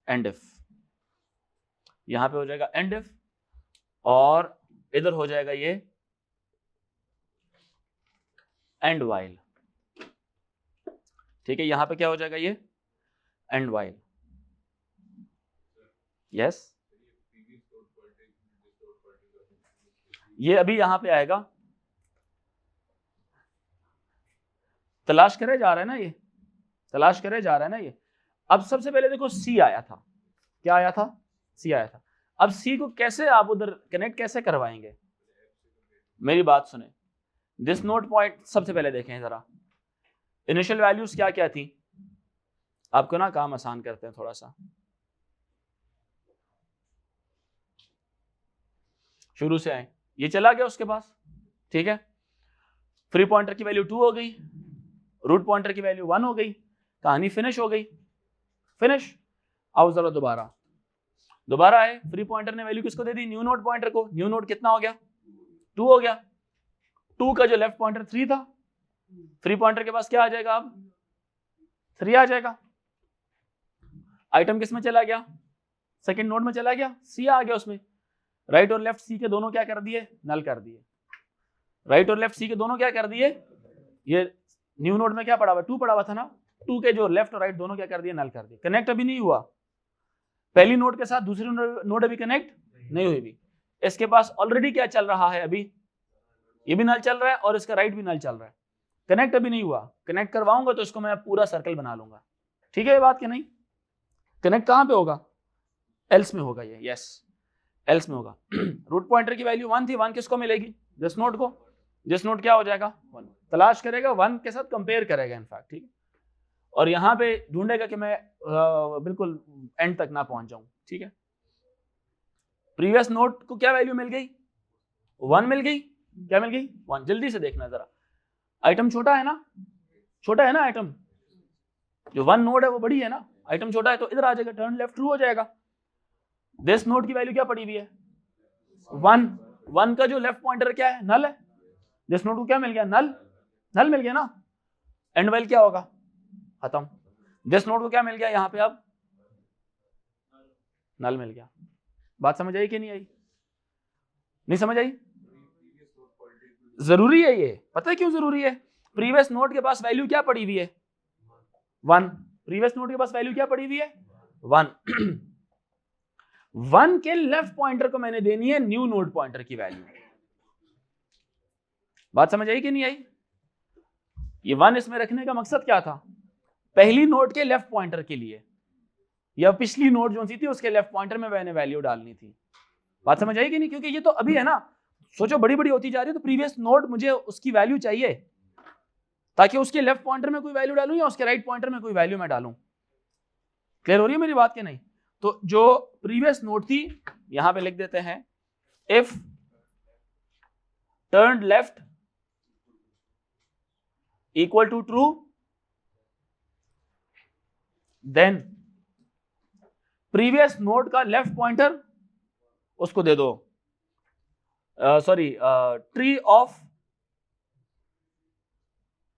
एंड इफ, यहां पे हो जाएगा एंड इफ, और इधर हो जाएगा ये एंड वाइल। ठीक है, यहां पे क्या हो जाएगा? ये एंड वाइल। यस, ये अभी यहां पे आएगा, तलाश करे जा रहा है ना, ये तलाश करे जा रहा है ना ये। अब सबसे पहले देखो सी आया था, क्या आया था? सी आया था। अब सी को कैसे आप उधर कनेक्ट कैसे करवाएंगे? मेरी बात सुने, दिस नोड पॉइंट सबसे पहले देखें जरा, इनिशियल वैल्यूज क्या क्या थी? आपको ना काम आसान करते हैं थोड़ा सा, शुरू से आए। ये चला गया उसके पास, ठीक है, फ्री पॉइंटर की वैल्यू 2 हो गई, रूट पॉइंटर की वैल्यू 1 हो गई, कहानी फिनिश हो गई। फिनिश। आओ जरा दोबारा आए, फ्री पॉइंटर ने वैल्यू किसको दे दी? न्यू नोड पॉइंटर को। न्यू नोड कितना हो गया? 2 हो गया। 2 का जो लेफ्ट पॉइंटर 3 था, फ्री पॉइंटर के पास क्या आ जाएगा? अब 3 आ जाएगा। आइटम किस में चला गया? सेकंड नोड में चला गया, सी आ गया उसमें। राइट और लेफ्ट सी के दोनों क्या कर दिए? नल कर दिए। राइट और लेफ्ट सी के दोनों क्या कर दिए? ये न्यू नोड में क्या पड़ा हुआ? 2 पड़ा हुआ था ना, 2 के जो लेफ्ट और राइट दोनों क्या कर दिए? नल कर दिए। कनेक्ट अभी नहीं हुआ, पहली नोड के साथ दूसरी नोड अभी कनेक्ट नहीं हुई भी। इसके पास ऑलरेडी क्या चल रहा है? अभी ये भी नल चल रहा है और इसका राइट भी नल चल रहा है, कनेक्ट अभी नहीं हुआ। कनेक्ट करवाऊंगा तो इसको मैं पूरा सर्कल बना लूंगा। ठीक है ये बात कि नहीं? कनेक्ट कहां पे होगा? एल्स में होगा ये, यस एल्स में होगा। रूट पॉइंटर की वैल्यू 1 थी, 1 किसको मिलेगी? दिस नोड को। दिस नोड क्या हो जाएगा? 1 तलाश करेगा, 1 के साथ कंपेयर करेगा इनफैक्ट, ठीक है। और यहाँ पे ढूंढेगा कि मैं बिल्कुल एंड तक ना पहुंच जाऊं, ठीक है। प्रीवियस नोड को क्या वैल्यू मिल गई, 1 मिल गई, क्या मिल गई, 1। जल्दी से देखना जरा, आइटम छोटा है ना, छोटा है ना आइटम, जो 1 नोड है वो बड़ी है ना, आइटम छोटा है तो इधर आ जाएगा, टर्न लेफ्ट ट्रू हो जाएगा। दिस नोड की वैल्यू क्या पड़ी हुई है, 1, 1 का जो लेफ्ट पॉइंटर क्या है, नल है। दिस नोड को क्या मिल गया, नल, नल मिल गया ना, एंड वैल्यू क्या होगा, खत्म। दिस नोड को क्या मिल गया यहाँ पे, अब नल मिल गया। बात समझ आई कि नहीं आई, नहीं समझ आई? जरूरी है ये, पता है क्यों जरूरी है? प्रीवियस नोड के पास वैल्यू क्या पड़ी हुई है, 1। प्रीवियस नोड के पास वैल्यू क्या पड़ी हुई है, 1। 1 के लेफ्ट पॉइंटर को मैंने देनी है न्यू नोड पॉइंटर की वैल्यू। बात समझ आई कि नहीं आई? ये 1 इसमें रखने का मकसद क्या था, पहली नोड के लेफ्ट पॉइंटर के लिए, या पिछली नोड जो सी थी उसके लेफ्ट पॉइंटर में मैंने वैल्यू डालनी थी। बात समझ आई कि नहीं? क्योंकि ये तो अभी है ना, सोचो बड़ी बड़ी होती जा रही है, तो प्रीवियस नोड मुझे उसकी वैल्यू चाहिए, ताकि उसके लेफ्ट पॉइंटर में कोई वैल्यू डालूं या उसके राइट पॉइंटर में कोई वैल्यू मैं डालूं। क्लियर हो रही है मेरी बात कि नहीं? तो जो प्रीवियस नोड थी यहां पे लिख देते हैं, if turn left equal to true, then previous node का लेफ्ट पॉइंटर उसको दे दो, sorry, tree of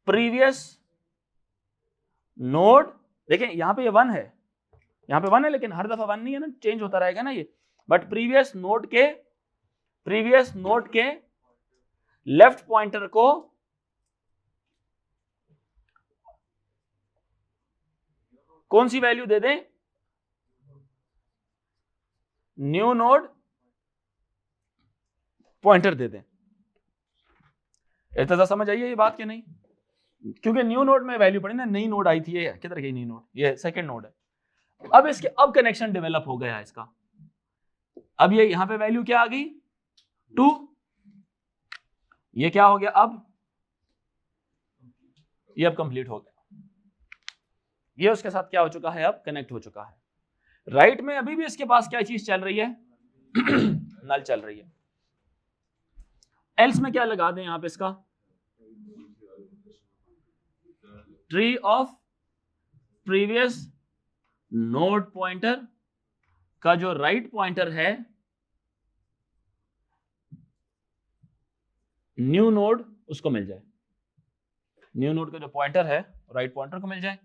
previous node. देखें यहां पे ये 1 है, यहां पे 1 है, लेकिन हर दफा 1 नहीं है ना, चेंज होता रहेगा ना ये। बट प्रीवियस नोड के लेफ्ट पॉइंटर को कौन सी वैल्यू दे दें, न्यू नोड पॉइंटर दे दें। इतना समझ आइए ये बात कि नहीं? क्योंकि न्यू नोड में वैल्यू पड़ी ना, नई नोड आई थी, ये किधर गई नई नोड, ये सेकंड नोड है। अब इसके अब कनेक्शन डेवलप हो गया इसका, अब ये यहां पे वैल्यू क्या आ गई, 2, ये क्या हो गया, अब ये अब कंप्लीट हो गया, ये उसके साथ क्या हो चुका है, अब कनेक्ट हो चुका है। राइट में अभी भी इसके पास क्या चीज चल रही है नल चल रही है। एल्स में क्या लगा दें यहां पे, इसका tree of previous node pointer का जो राइट पॉइंटर है न्यू नोड उसको मिल जाए, न्यू नोड का जो पॉइंटर है राइट पॉइंटर को मिल जाए।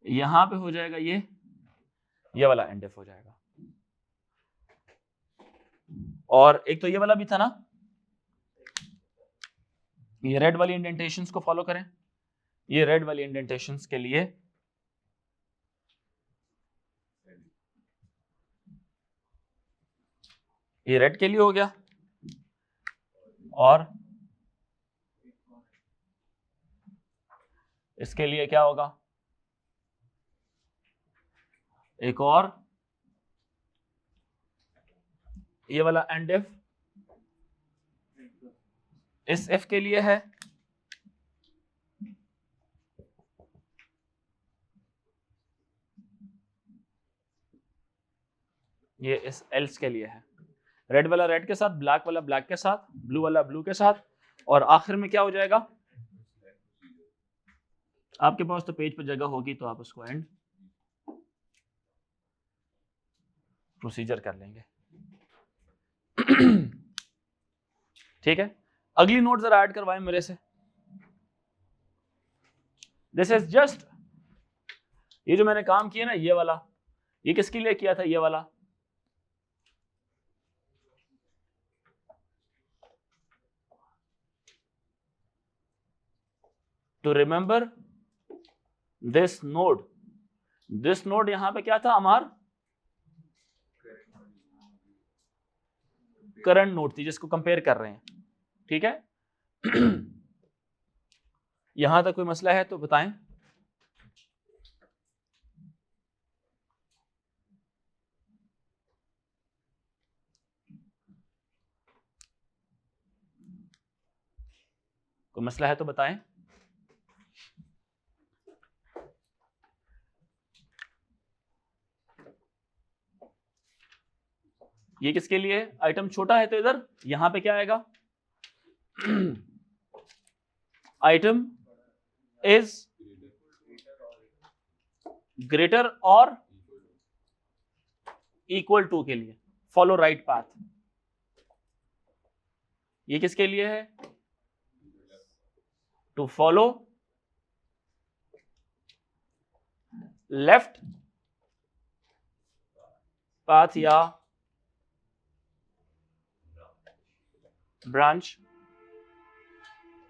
यहां पे हो जाएगा ये वाला एंड एफ हो जाएगा। और एक तो ये वाला भी था ना, ये रेड वाली इंडेंटेशंस को फॉलो करें, ये रेड वाली इंडेंटेशंस के लिए ये रेड के लिए हो गया, और इसके लिए क्या होगा, एक और ये वाला एंड एफ इस एफ के लिए है, ये इस एल्स के लिए है। रेड वाला रेड के साथ, ब्लैक वाला ब्लैक के साथ, ब्लू वाला ब्लू के साथ, और आखिर में क्या हो जाएगा, आपके पास तो पेज पर जगह होगी तो आप उसको एंड प्रोसीजर कर लेंगे ठीक है। अगली नोट जरा ऐड करवाएं मेरे से। दिस इज जस्ट, ये जो मैंने काम किया ना ये वाला, ये किसके लिए किया था, ये वाला to remember this node. This node यहां पे क्या था, हमार करंट नोड थी जिसको कंपेयर कर रहे हैं, ठीक है यहां तक कोई मसला है तो बताएं। कोई मसला है तो बताएं। ये किसके लिए है? आइटम छोटा है तो इधर यहां पे क्या आएगा? आइटम इज ग्रेटर और इक्वल टू के लिए फॉलो राइट पाथ। ये किसके लिए है? टू फॉलो लेफ्ट पाथ या ब्रांच।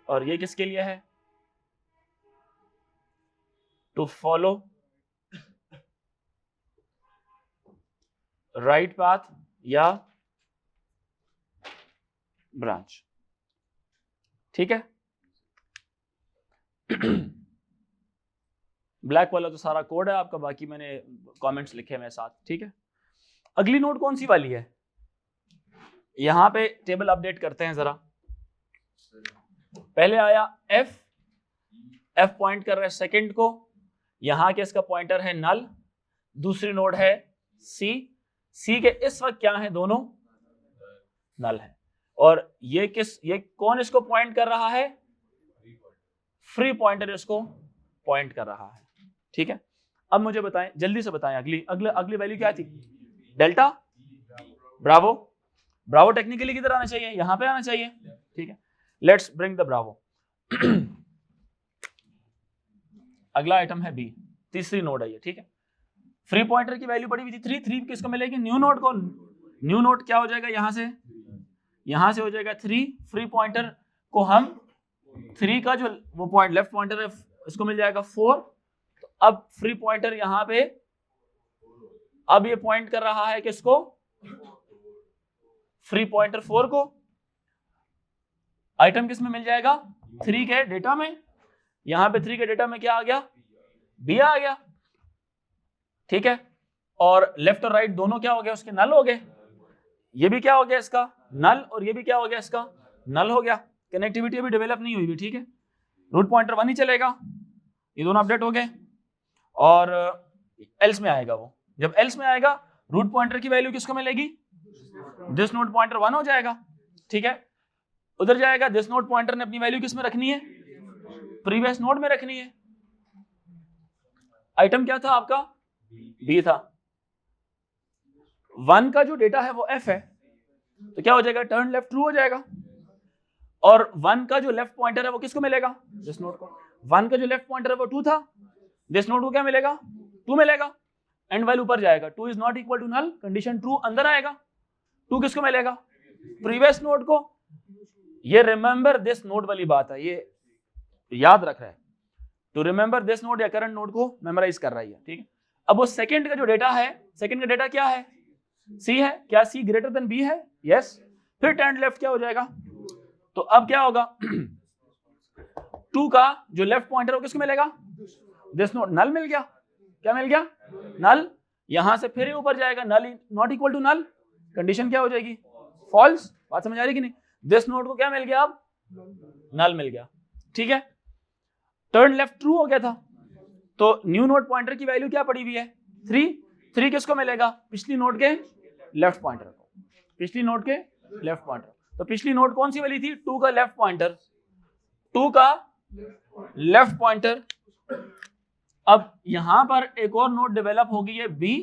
और ये किसके लिए है? टू फॉलो राइट पाथ या ब्रांच। ठीक है। ब्लैक वाला तो सारा कोड है आपका, बाकी मैंने कमेंट्स लिखे हैं साथ। ठीक है। अगली नोट कौन सी वाली है? यहां पे टेबल अपडेट करते हैं जरा। पहले आया एफ पॉइंट कर रहा है सेकंड को, यहां के इसका पॉइंटर है नल। दूसरी नोड है सी के इस वक्त क्या है? दोनों नल है। और ये कौन इसको पॉइंट कर रहा है? फ्री पॉइंटर इसको पॉइंट कर रहा है। ठीक है। अब मुझे बताएं, जल्दी से बताएं, अगली वैल्यू क्या थी? डेल्टा ब्रावो टेक्निकली किधर आना चाहिए? यहां पे आना चाहिए। ठीक है। Let's bring the Bravo. अगला आइटम है बी, तीसरी नोड है ये। ठीक है। फ्री पॉइंटर की वैल्यू पड़ी हुई थी 3 किसको मिलेगी? न्यू नोड को। न्यू नोड क्या हो जाएगा? यहां से हो जाएगा 3। फ्री पॉइंटर को हम 3 का जो वो पॉइंट लेफ्ट पॉइंटर है इसको मिल जाएगा 4। तो अब फ्री पॉइंटर यहां पे अब ये पॉइंट कर रहा है किसको? फ्री पॉइंटर 4 को। आइटम किस में मिल जाएगा? 3 के डेटा में। यहां पे 3 के डेटा में क्या आ गया? बी आ गया। ठीक है। और लेफ्ट और राइट दोनों क्या हो गया? उसके नल हो गए। ये भी क्या हो गया इसका? नल। और ये भी क्या हो गया इसका? नल हो गया। कनेक्टिविटी अभी डेवलप नहीं हुई भी। ठीक है। रूट पॉइंटर 1 ही चलेगा। ये दोनों अपडेट हो गए। और एल्स में आएगा वो। जब एल्स में आएगा रूट पॉइंटर की वैल्यू किसको मिलेगी? दिस नोड पॉइंटर 1 हो जाएगा। ठीक है। उधर जाएगा, दिस नोड पॉइंटर ने अपनी वैल्यू किस में रखनी है? प्रीवियस नोड में रखनी है। आइटम क्या था आपका? बी था। 1 का जो डेटा है वो एफ है, तो क्या हो जाएगा? टर्न लेफ्ट ट्रू हो जाएगा। और 1 का जो लेफ्ट पॉइंटर है वो किसको मिलेगा? दिस नोड को। 1 का जो लेफ्ट पॉइंटर है वो 2 था, दिस नोड को क्या मिलेगा? 2 मिलेगा। एंड वाइल ऊपर जाएगा, 2 is not equal to null, condition true, अंदर आएगा। 2 किसको मिलेगा? प्रीवियस नोड को। ये रिमेंबर दिस नोड वाली बात है, ये याद रख रहा है। टू रिमेंबर दिस नोड या करंट नोड को मेमोराइज कर रही है। ठीक है। अब वो सेकंड का जो डेटा है, सेकंड का डेटा क्या है? सी है। क्या सी ग्रेटर देन बी है? यस। फिर टर्न लेफ्ट क्या हो जाएगा? तो अब क्या होगा? 2 का जो लेफ्ट पॉइंटर है किसको मिलेगा? This node. नल मिल गया। क्या मिल गया? नल। यहां से फिर ऊपर जाएगा, null not equal to null, condition क्या हो जाएगी? फॉल्स। बात समझ आ रही कि नहीं? दिस नोड को क्या मिल गया? अब नल मिल गया। ठीक है। टर्न लेफ्ट ट्रू हो गया था। तो न्यू नोड पॉइंटर की वैल्यू क्या पड़ी हुई है? 3 किसको मिलेगा? पिछली नोड के लेफ्ट पॉइंटर को। पिछली नोड के लेफ्ट पॉइंटर। तो पिछली नोड कौन सी वाली थी? 2 का लेफ्ट पॉइंटर। 2 का लेफ्ट पॉइंटर। अब यहां पर एक और नोड डेवलप होगी, है बी,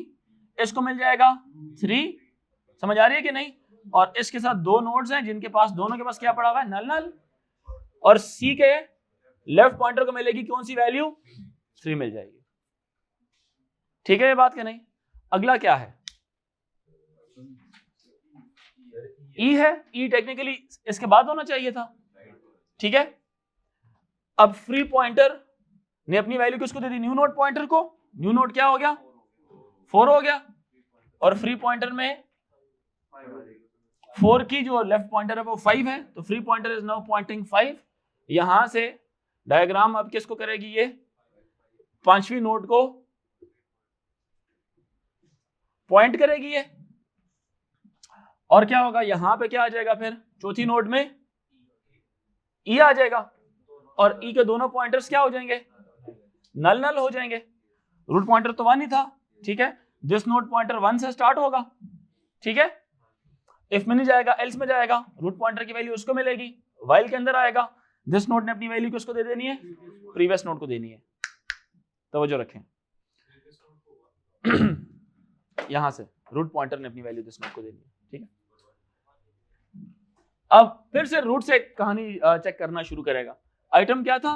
इसको मिल जाएगा 3। समझ आ रही है कि नहीं? और इसके साथ 2 नोड्स हैं जिनके पास दोनों के पास क्या पड़ा हुआ है? नल नल। और सी के लेफ्ट पॉइंटर को मिलेगी कौन सी वैल्यू? 3 मिल जाएगी। ठीक है ये बात कि नहीं? अगला क्या है? ई है। ई टेक्निकली इसके बाद होना चाहिए था। ठीक है। अब फ्री पॉइंटर ने अपनी वैल्यू किसको दे दी? न्यू नोड पॉइंटर को। न्यू नोड क्या हो गया? 4 हो गया। और फ्री पॉइंटर में 4 की जो लेफ्ट पॉइंटर है वो 5 है, तो free pointer is now pointing 5। यहां से डायग्राम अब किसको करेगी? ये 5वीं नोड को पॉइंट करेगी ये। और क्या होगा? यहां पे क्या आ जाएगा? फिर चौथी नोड में ई आ जाएगा। और ई के दोनों पॉइंटर्स क्या हो जाएंगे? नल नल हो जाएंगे। रूट पॉइंटर तो 1 ही था। ठीक है। दिस नोड पॉइंटर 1 से स्टार्ट होगा। ठीक है। इफ में नहीं जाएगा, एल्स में जाएगा, रूट पॉइंटर की वैल्यू उसको मिलेगी, वाइल के अंदर आएगा, दिस नोड ने अपनी वैल्यू किसको दे देनी है, प्रीवियस नोड को देनी है। तवज्जो रखें यहां से रूट पॉइंटर ने अपनी वैल्यू दिस नोड को देनी है, ठीक है। अब फिर से रूट से कहानी चेक करना शुरू करेगा। आइटम क्या था,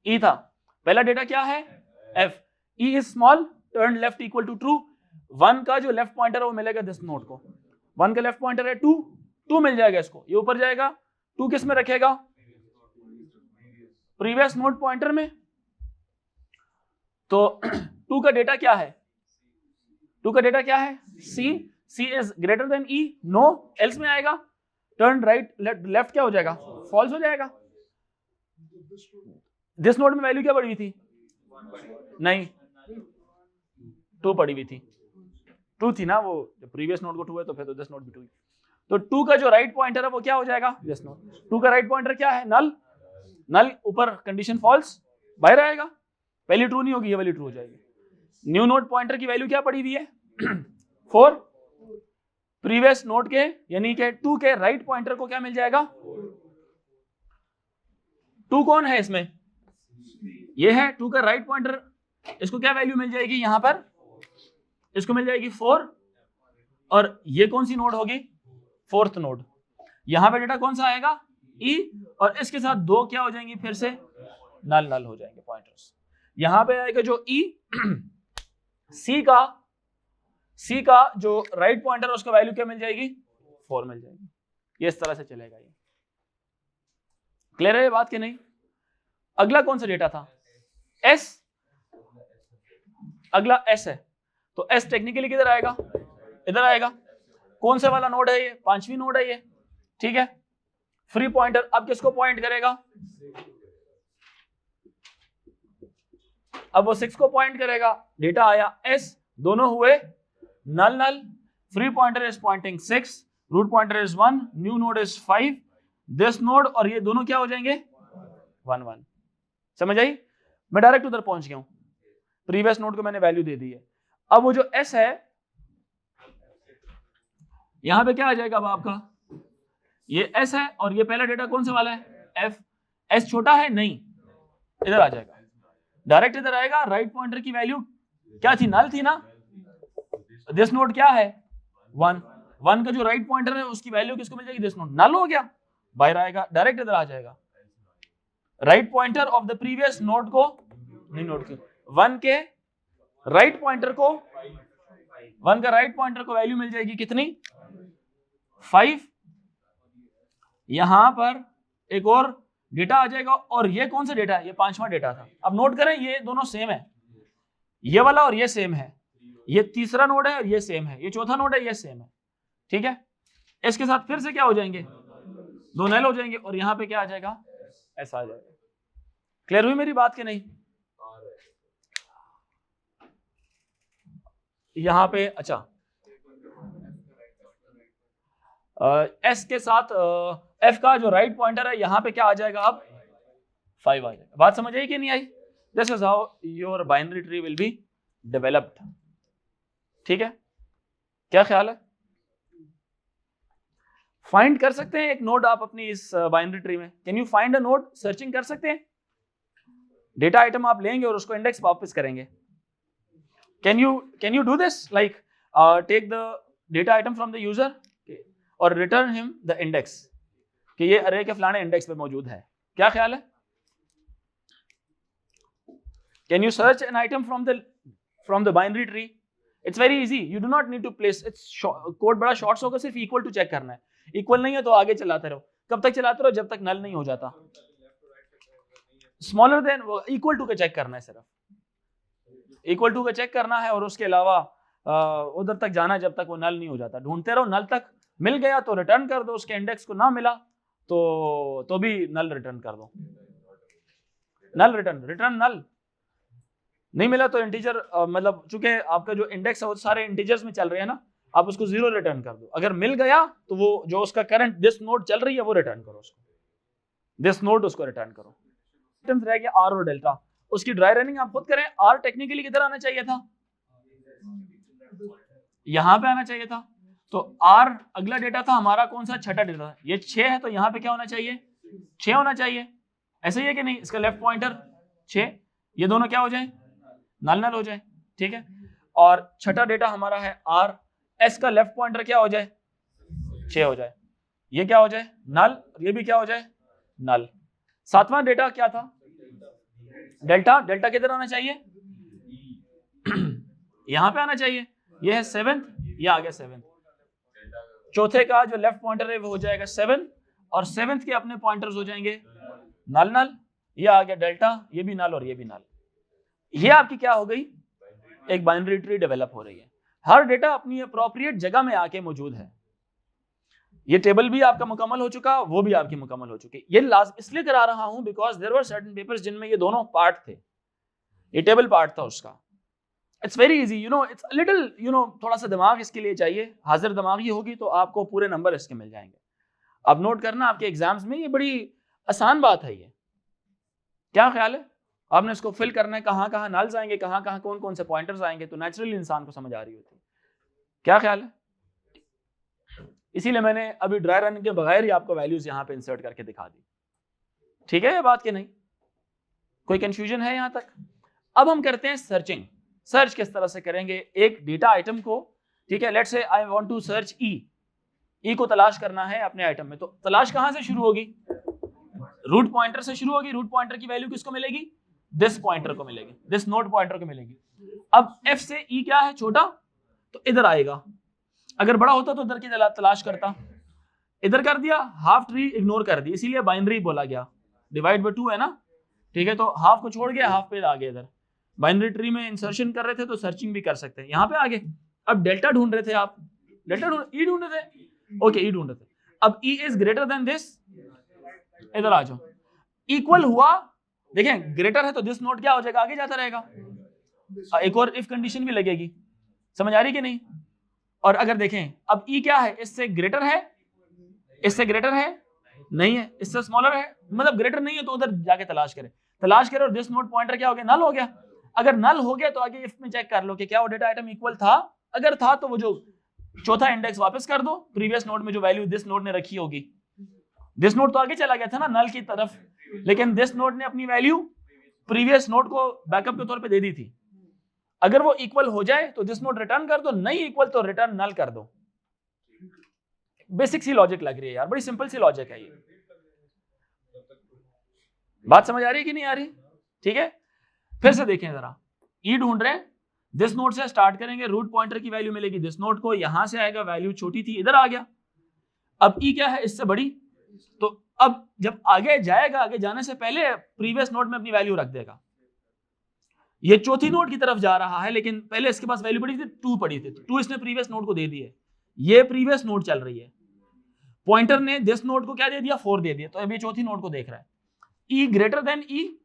ई था, पहला डेटा क्या है, F, E is small, turn left equal to true, 1 का जो लेफ्ट पॉइंटर है वो मिलेगा दिस नोड को, 1 का लेफ्ट पॉइंटर है 2, 2 मिल जाएगा इसको, ये ऊपर जाएगा, 2 किस में रखेगा, प्रीवियस नोड पॉइंटर में। तो 2 का डेटा क्या है, 2 का डेटा क्या है, C, C is greater than E, no, else में आएगा, टर्न राइट लेफ्ट क्या हो जाएगा, फॉल्स हो जाएगा। दिस नोड में वैल्यू क्या पड़ी हुई थी, नहीं 2 पड़ी हुई थी, 2 थी ना, वो प्रीवियस नोड को 2 है तो फिर तो दिस नोड भी 2 है। तो 2 का जो राइट पॉइंटर है वो क्या हो जाएगा, दिस नोड। 2 का राइट पॉइंटर क्या है, नल, नल ऊपर कंडीशन फॉल्स, बाहर आएगा, पहली ट्रू नहीं होगी, ये वाली ट्रू हो जाएगी। न्यू नोड पॉइंटर की वैल्यू क्या पड़ी हुई है 4, प्रीवियस नोड के यानी कि 2 के राइट पॉइंटर को क्या मिल जाएगा, 2 कौन है इसमें, ये है 2 का राइट पॉइंटर, इसको क्या वैल्यू मिल जाएगी यहां पर, इसको मिल जाएगी 4, और ये कौन सी नोड होगी, 4th नोड। यहां पे डेटा कौन सा आएगा, ई, और इसके साथ 2 क्या हो जाएंगी फिर से, नल नल हो जाएंगे पॉइंटर्स। यहां पे आएगा जो ई, सी का जो राइट पॉइंटर उसका वैल्यू क्या मिल जाएगी, 4 मिल जाएगी। ये इस तरह से चलेगा। ये क्लियर है ये बात कि नहीं। अगला कौन सा डेटा था, एस, अगला एस है, तो एस टेक्निकली किधर आएगा, इधर आएगा। कौन सा वाला नोड है ये, 5वीं नोड है ये, ठीक है। फ्री पॉइंटर अब किसको पॉइंट करेगा, अब वो 6 को पॉइंट करेगा, डेटा आया एस, दोनों हुए null null, free pointer is pointing 6, root pointer is 1, new node is 5, this node और ये दोनों क्या हो जाएंगे 1 1। समझ आई, मैं डायरेक्ट उधर पहुंच गया हूं, प्रीवियस नोड को मैंने वैल्यू दे दी है। अब वो जो एस है यहां पे क्या आ जाएगा, अब आपका ये एस है और ये पहला डेटा कौन सा वाला है, एफ, एस छोटा है नहीं, इधर आ जाएगा, डायरेक्ट इधर आएगा। राइट पॉइंटर की वैल्यू क्या थी, नल थी ना, दिस नोड क्या है 1, 1 का जो राइट पॉइंटर है उसकी वैल्यू किसको मिल जाएगी, दिस नोड, नल हो गया, बाहर आएगा, डायरेक्ट इधर आ जाएगा। Write pointer of the previous node को, नहीं नोड के 1 के राइट पॉइंटर को, 1 का राइट पॉइंटर को वैल्यू मिल जाएगी कितनी 5। यहां पर एक और डेटा आ जाएगा, और ये कौन सा डेटा है, ये 5वां डेटा था। अब नोट करें ये दोनों सेम है, ये वाला और ये सेम है, ये तीसरा नोड है और ये सेम है, ये चौथा नोड है, ये सेम है, ठीक है। इसके साथ फिर से क्या हो जाएंगे, 2 नल हो जाएंगे, और यहां पे क्या आ जाएगा, ऐसा आ जाएगा। क्लियर हुई मेरी बात कि नहीं। यहां पे अच्छा एस के साथ एफ का जो राइट पॉइंटर है यहां पे क्या आ जाएगा, अब 5 आ जाएगा। बात समझ आई कि नहीं आई। This is how your binary tree will be developed, ठीक है। क्या ख्याल है, फाइंड कर सकते हैं एक नोड आप अपनी इस बाइनरी ट्री में, can you find a node, searching कर सकते हैं। डेटा आइटम आप लेंगे और उसको इंडेक्स वापस करेंगे। Can you do this, like take the data item from the user और रिटर्न हिम द इंडेक्स, कि ये अरे के फलाने इंडेक्स पे मौजूद है। क्या ख्याल है, can you search an item from the binary tree. It's very easy, you do not need to place, its code बड़ा शॉर्ट्स होगा, सिर्फ इक्वल टू चेक करना है। इक्वल नहीं है तो आगे चलाते रहो, कब तक चलाते रहो, जब तक नल नहीं हो जाता। स्मॉलर देन इक्वल टू का चेक करना है, सिर्फ इक्वल टू का चेक करना है, और उसके अलावा उधर तक जाना जब तक वो नल नहीं हो जाता। ढूंढते रहो, नल तक मिल गया तो रिटर्न कर दो, उसके इंडेक्स को ना मिला तो भी नल रिटर्न कर दो। नल रिटर्न नल नहीं मिला तो इंटीजर, मतलब चूंकि आपका जो इंडेक्स है वो सारे इंटीजर्स में चल रहे हैं ना, आप उसको 0 रिटर्न कर दो। अगर मिल गया तो वो जो उसका करंट दिस नोड चल रही है वो रिटर्न करो, उसको दिस नोड उसको रिटर्न करो। रह गया आर और डेल्टा, उसकी ड्राई रनिंग आप खुद करें। आर टेक्निकली किधर आना चाहिए था, यहां पे आना चाहिए था। तो R अगला डेटा था हमारा कौन सा, छठा डेटा था, ये 6 है तो यहाँ पे क्या होना चाहिए, 6 होना चाहिए, ऐसा ही है कि नहीं, इसका लेफ्ट पॉइंटर 6, ये दोनों क्या हो जाए, नल नल हो जाए, ठीक है। और छठा डेटा हमारा है R, S का लेफ्ट पॉइंटर क्या हो जाए, 6 हो जाए, ये क्या हो जाए नल, ये भी क्या हो जाए नल। सातवां डेटा क्या था, डेल्टा, डेल्टा किधर आना चाहिए यहां पे आना चाहिए, ये है 7, ये आ गया 7, चौथे का जो लेफ्ट पॉइंटर है वो हो जाएगा 7 और 7th के अपने पॉइंटर्स हो जाएंगे नल नल, ये आ गया डेल्टा, ये भी नल और ये भी नल। ये आपकी क्या हो गई, एक बाइनरी ट्री डेवलप हो रही है, हर डेटा अपनी अप्रोप्रिएट जगह में आके मौजूद है। ये टेबल भी आपका मुकम्मल हो चुका, वो भी आपकी मुकम्मल हो चुकी। ये इसलिए करा रहा हूं because there were certain papers जिनमें ये दोनों पार्ट थे, ये टेबल पार्ट था उसका। It's very easy, you know, it's little, you know, थोड़ा सा दिमाग इसके लिए चाहिए, हाजिर दिमागी होगी तो आपको पूरे नंबर इसके मिल जाएंगे। अब नोट करना आपके एग्जाम्स में ये बड़ी आसान बात है, ये क्या ख्याल है, आपने इसको फिल करना है, कहाँ कहाँ नल्स आएंगे, कहाँ कहाँ कौन कौन से पॉइंटर्स आएंगे, तो नेचुरली इंसान को समझ आ रही होती है, क्या ख्याल है। इसीलिए मैंने अभी ड्राई रन के बगैर ही आपको वैल्यूज यहाँ पे इंसर्ट करके दिखा दी, ठीक है ये बात कि नहीं, कोई कंफ्यूजन है यहाँ तक। अब हम करते हैं सर्चिंग, सर्च किस तरह से करेंगे एक डेटा आइटम को, ठीक है। Let's say I want to search E को तलाश करना है अपने आइटम में, तो तलाश कहां से शुरू होगी, रूट पॉइंटर से शुरू होगी, रूट पॉइंटर की वैल्यू किसको मिलेगी, दिस पॉइंटर को मिलेगी, दिस नोड पॉइंटर को मिलेगी। अब एफ से ई क्या है छोटा, तो इधर आएगा, अगर बड़ा होता तो इधर की तलाश करता, इधर कर दिया, हाफ ट्री इग्नोर कर दी, इसीलिए बाइनरी बोला गया, डिवाइड बाय 2 है ना, ठीक है, तो हाफ को छोड़ गया, हाफ पे आ गया इधर। बाइनरी ट्री में इंसर्शन कर रहे थे तो सर्चिंग भी कर सकते हैं, यहाँ पे आगे। अब डेल्टा ढूंढ रहे थे आप, डेल्टा ई ढूंढ रहे थे, ओके ई ढूंढ रहे थे। अब ई इज ग्रेटर देन दिस, इधर आ जाओ, इक्वल हुआ, देखें ग्रेटर है तो दिस नोट क्या हो जाएगा, आगे जाता रहेगा। एक और इफ कंडीशन भी लगेगी, समझ आ रही कि नहीं। और अगर देखें अब ई क्या है, इससे ग्रेटर है, इससे ग्रेटर है नहीं है, इससे स्मॉलर है, मतलब ग्रेटर नहीं है तो उधर जाके तलाश करें, तलाश करें और दिस नोट पॉइंटर क्या हो गया, नल हो गया। अगर नल हो गया तो आगे इफ में चेक कर लो कि क्या वो डेटा आइटम इक्वल था, अगर था तो वो जो चौथा इंडेक्स वापस कर दो, प्रीवियस नोड में जो वैल्यू दिस नोड ने रखी होगी, दिस नोड तो आगे चला गया था ना नल की तरफ, लेकिन दिस नोड ने अपनी वैल्यू प्रीवियस नोड को बैकअप के तौर पे दे दी थी। अगर वो इक्वल हो जाए तो दिस नोड रिटर्न कर दो, नहीं इक्वल तो रिटर्न नल कर दो। बेसिक सी लॉजिक लग रही है यार, बड़ी सिंपल सी लॉजिक है ये, बात समझ आ रही है कि नहीं आ रही, ठीक है। फिर से देखें जरा, ई ढूंढ रहे हैं, दिस नोड से स्टार्ट करेंगे, रूट पॉइंटर की वैल्यू मिलेगी दिस नोड को, यहां से आएगा, वैल्यू छोटी थी इधर आ गया, अब ई क्या है इससे बड़ी, तो अब जब आगे जाएगा, आगे जाने से पहले प्रीवियस नोड में अपनी वैल्यू रख देगा। ये चौथी नोड की तरफ जा रहा है, लेकिन पहले इसके पास वैल्यू पड़ी थी 2 पड़ी थी, 2 इसने प्रीवियस नोड को दे दी है, ये प्रीवियस नोड चल रही है, पॉइंटर ने दिस नोड को क्या दे दिया, 4 दे दिया, तो अभी चौथी नोड को देख रहा है। ई ग्रेटर देन ई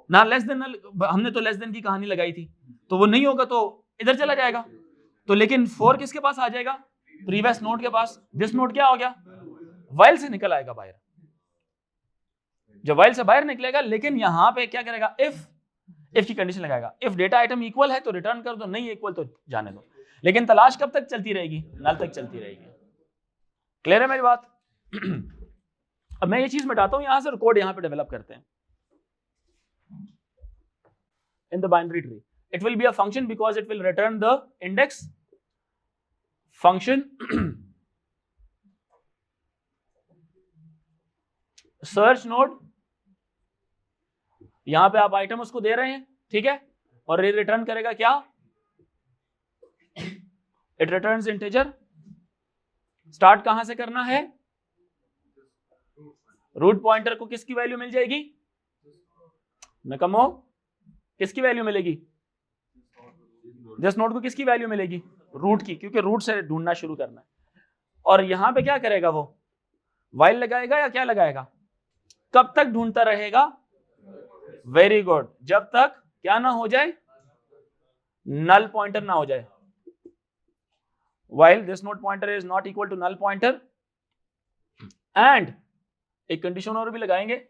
ना लेस देन, हमने तो लेस देन की कहानी लगाई थी, तो वो नहीं होगा तो इधर चला जाएगा, तो लेकिन 4 किसके पास आ जाएगा, प्रीवियस नोड के पास, दिस नोड क्या हो गया, वाइल से निकल आएगा बाहर, जब वाइल से बाहर निकलेगा, लेकिन यहां पे क्या करेगा, इफ की कंडीशन लगाएगा, इफ डेटा आइटम इक्वल है तो रिटर्न कर दो, नहीं इक्वल तो जाने दो, लेकिन तलाश कब तक चलती रहेगी, नल तक चलती रहेगी। क्लियर है मेरी बात। अब मैं ये चीज मिटाता हूं यहां से, कोड यहां पे डेवलप करते हैं। In the binary tree, it will be a function because it will return the index function search node, यहां पे आप आइटम उसको दे रहे हैं, ठीक है, और ये रिटर्न करेगा क्या, इट रिटर्न्स इंटीजर। स्टार्ट कहां से करना है, रूट पॉइंटर को किसकी वैल्यू मिल जाएगी, नकमो किसकी वैल्यू मिलेगी, दिस नोड को किसकी वैल्यू मिलेगी, रूट की, क्योंकि रूट से ढूंढना शुरू करना है। और यहां पे क्या करेगा, वो वाइल लगाएगा या क्या लगाएगा, कब तक ढूंढता रहेगा, वेरी गुड, जब तक क्या ना हो जाए, नल पॉइंटर ना हो जाए, while this node pointer is not equal to null pointer, and एक कंडीशन और भी लगाएंगे,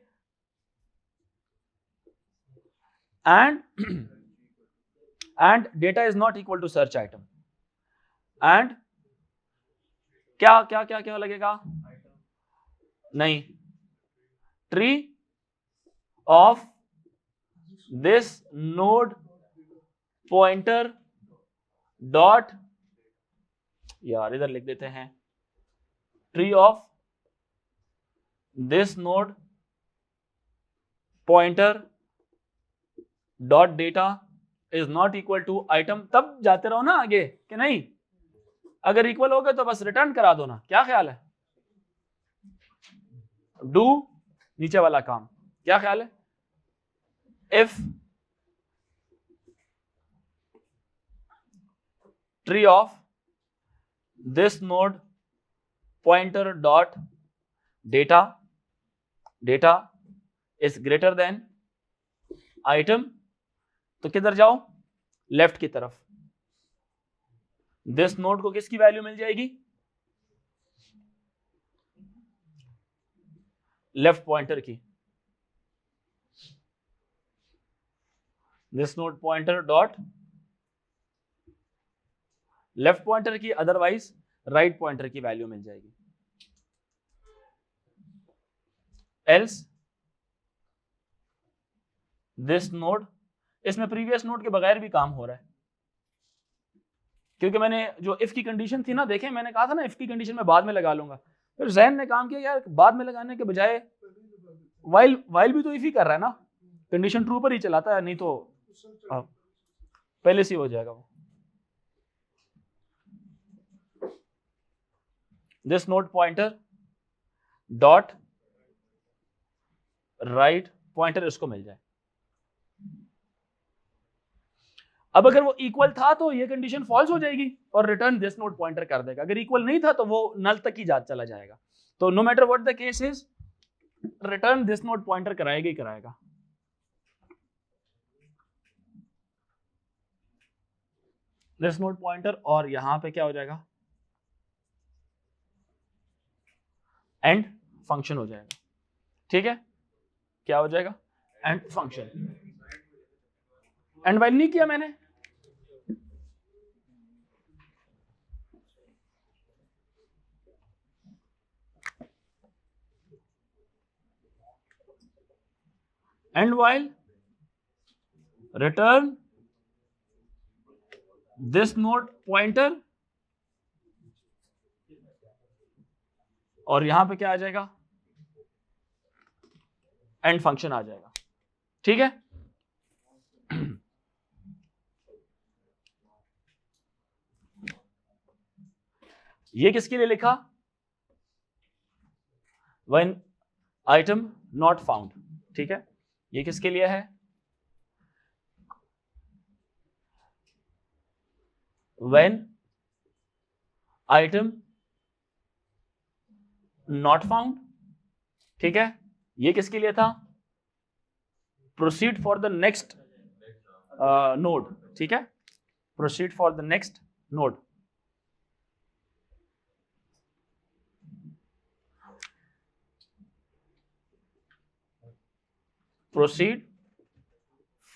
and data is not equal to search item, and क्या क्या क्या क्या लगेगा? नहीं, tree of this node pointer dot, यार इधर लिख देते हैं, tree of this node pointer dot data is not equal to item. तब जाते रहो ना आगे कि नहीं, अगर इक्वल हो गए तो बस रिटर्न करा दो ना, क्या ख्याल है? डू नीचे वाला काम, क्या ख्याल है? If tree of this node pointer dot data is greater then item, तो किधर जाओ? लेफ्ट की तरफ। दिस नोड को किसकी वैल्यू मिल जाएगी? लेफ्ट पॉइंटर की। This node pointer dot left pointer की, अदरवाइज राइट पॉइंटर की वैल्यू मिल जाएगी। एल्स दिस नोड, इसमें प्रीवियस नोड के बगैर भी काम हो रहा है, क्योंकि मैंने जो इफ की कंडीशन थी ना, देखें मैंने कहा था ना इफ की कंडीशन में बाद में लगा लूंगा, फिर जहन ने काम किया यार बाद में लगाने के बजाय वाइल भी तो इफ ही कर रहा है ना, कंडीशन ट्रू पर ही चलाता है, नहीं तो पहले से हो जाएगा वो। This node pointer dot right pointer इसको मिल जाए। अब अगर वो इक्वल था तो ये कंडीशन फॉल्स हो जाएगी और रिटर्न दिस नोड पॉइंटर कर देगा, अगर इक्वल नहीं था तो वो नल तक ही चला जाएगा। तो no matter what the case is, return this node pointer कराएगा ही कराएगा। दिस नोड पॉइंटर, और यहां पे क्या हो जाएगा? एंड फंक्शन हो जाएगा। ठीक है, क्या हो जाएगा? And function. एंड वाइल नहीं किया मैंने, and while return this node pointer, और यहां पे क्या आ जाएगा? एंड फंक्शन आ जाएगा। ठीक है, ये किसके लिए लिखा? When item not found. ठीक है, ये किसके लिए है? When item not found. ठीक है, ये किसके लिए था? Proceed for the next node. ठीक है, proceed for the next node. proceed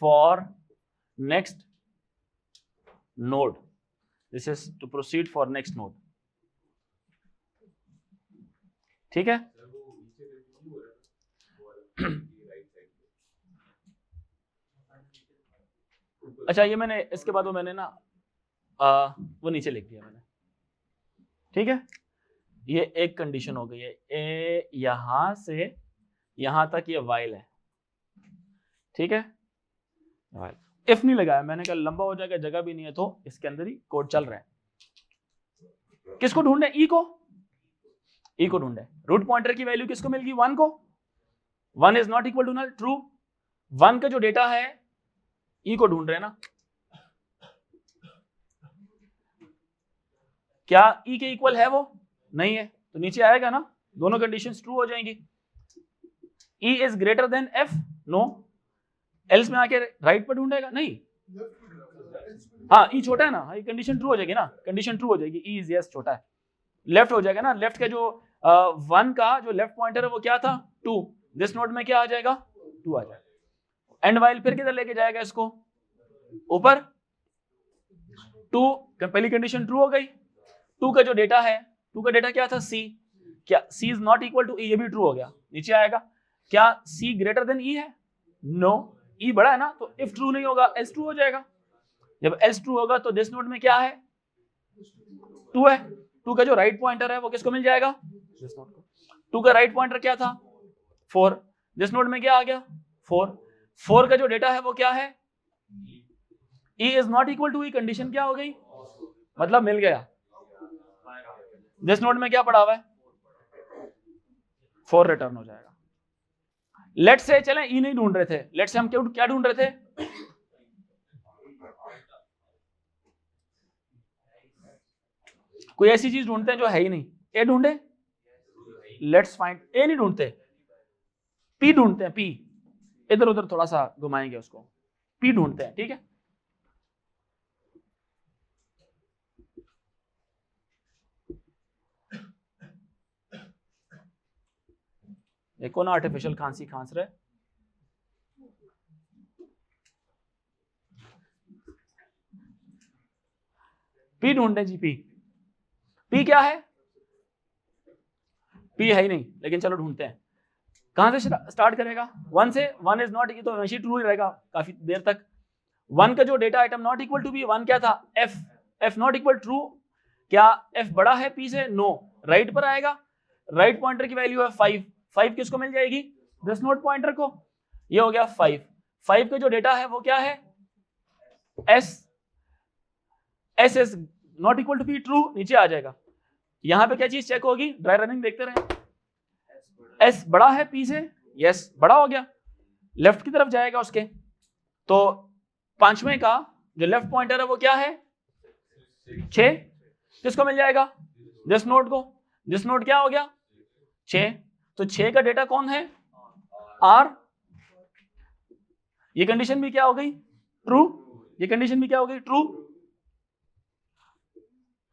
for next node. This is to proceed for next node. ठीक है, अच्छा ये मैंने इसके बाद वो मैंने ना वो नीचे लिख दिया मैंने। ठीक है, ये एक कंडीशन हो गई है, ए यहां से यहां तक ये वाइल है। ठीक है, इफ नहीं लगाया मैंने, कहा लंबा हो जाएगा, जगह भी नहीं है, तो इसके अंदर ही कोड चल रहा है। किसको ढूंढे? ई को, ई को ढूंढे। रूट पॉइंटर की वैल्यू किसको मिल गई? 1 को। 1 is not equal to null, true. 1 का जो डेटा है ई को ढूंढ रहे हैं ना, क्या ई के इक्वल है? वो नहीं है, तो नीचे आएगा ना, दोनों कंडीशंस ट्रू हो जाएंगी। E is greater than F, no. Else में आके राइट पर ढूंढेगा, नहीं, हाँ ई छोटा है ना, ये कंडीशन ट्रू हो जाएगी ना, कंडीशन ट्रू हो जाएगी, ई इज यस छोटा है। लेफ्ट हो जाएगा ना, लेफ्ट का जो 1 का जो लेफ्ट पॉइंटर है वो क्या था? 2। दिस नोड में क्या आ जाएगा? 2 आ जाएगा। एंड वाइल फिर किधर लेके जाएगा इसको? ऊपर। 2 पहली कंडीशन ट्रू हो गई, 2 का जो डेटा है 2 का डेटा क्या था C, क्या C is not equal to E, ये भी ट्रू हो गया, नीचे आएगा। क्या C ग्रेटर देन E है? नो, E बड़ा है ना, तो इफ ट्रू नहीं होगा else ट्रू हो जाएगा। जब else ट्रू होगा तो दिस नोड में क्या है? 2 है। 2 का जो राइट पॉइंटर है वो किसको मिल जाएगा? दिस नोड को। 2 का राइट पॉइंटर क्या था? 4। दिस नोड में क्या आ गया? 4। 4 का जो डेटा है वो क्या है? E is not equal to E, condition क्या हो गई? मतलब मिल गया। दिस नोड में क्या पड़ा हुआ है? 4 रिटर्न हो जाएगा। लेट्स से चलें E नहीं ढूंढ रहे थे, लेट्स से हम क्या ढूंढ रहे थे? कोई ऐसी चीज ढूंढते हैं जो है ही नहीं। ए ढूंढे, लेट्स फाइंड, ए नहीं ढूंढते, पी ढूंढते हैं। पी इधर उधर थोड़ा सा घुमाएंगे उसको, पी ढूंढते हैं, ठीक है। एक ना आर्टिफिशियल खांसी खांस रहे, पी ढूंढते जी। पी क्या है? पी है ही नहीं, लेकिन चलो ढूंढते हैं। कहां से स्टार्ट करेगा? 1 से। 1 इज नॉट, तो वैसे ट्रू ही रहेगा काफी देर तक। 1 का जो data item not equal to B, 1 क्या था? F. F not equal true, क्या एफ बड़ा है पी से? नो। राइट पर आएगा, राइट पॉइंटर की वैल्यू है 5। 5 किसको मिल जाएगी? दिस नोड पॉइंटर को। ये हो गया 5। 5 का जो डेटा है वो क्या है? S. S is not equal to P, true, नीचे आ जाएगा। यहां पे क्या चीज चेक होगी? ड्राई रनिंग देखते रहे। एस बड़ा है पी से, यस बड़ा हो गया, लेफ्ट की तरफ जाएगा उसके। तो 5वें का जो लेफ्ट पॉइंटर है वो क्या है? 6। किसको मिल जाएगा? दिस नोड को। दिस नोड क्या हो गया? 6। तो 6 का डेटा कौन है? आर। ये कंडीशन भी क्या हो गई? ट्रू। ये कंडीशन भी क्या हो गई? True.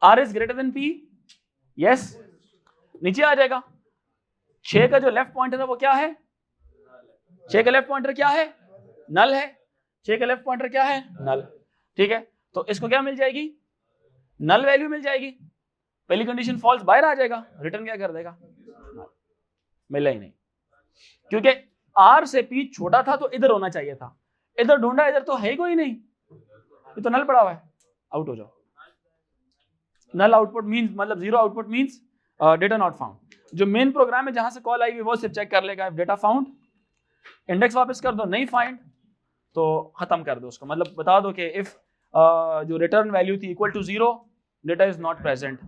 R is greater than P, yes, नीचे आ जाएगा। 6 का जो लेफ्ट पॉइंटर है वो क्या है? 6 का लेफ्ट पॉइंटर क्या है? नल है। 6 का लेफ्ट पॉइंटर क्या है? नल, ठीक है। तो इसको क्या मिल जाएगी? नल वैल्यू मिल जाएगी। पहली कंडीशन फॉल्स, बाहर आ जाएगा, रिटर्न क्या कर देगा? मिला ही नहीं, क्योंकि आर से पी छोटा था तो इधर होना चाहिए था, इधर ढूंढा, इधर तो है ही कोई नहीं, ये तो नल पड़ा हुआ है। आउट हो जाओ। नल आउटपुट मींस, मतलब zero output means data not found. जो मेन प्रोग्राम है जहां से कॉल आई वो सिर्फ चेक कर लेगा डेटा फाउंड, इंडेक्स वापस कर दो, नहीं फाइंड तो खत्म कर दो उसको। मतलब बता दो कि इफ जो रिटर्न वैल्यू थी equal to 0, data is not present,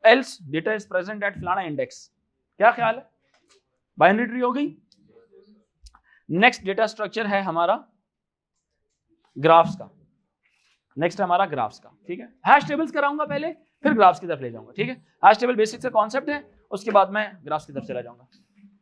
else data is present at फलाना इंडेक्स। क्या ख्याल है? बाइनरी ट्री हो गई। नेक्स्ट डेटा स्ट्रक्चर है हमारा ग्राफ्स का। नेक्स्ट है हमारा ग्राफ्स का, ठीक है। हैश टेबल्स कराऊंगा पहले, फिर ग्राफ्स की तरफ ले जाऊंगा, ठीक है। हैश टेबल बेसिक से कॉन्सेप्ट है, उसके बाद मैं ग्राफ्स की तरफ चला जाऊंगा।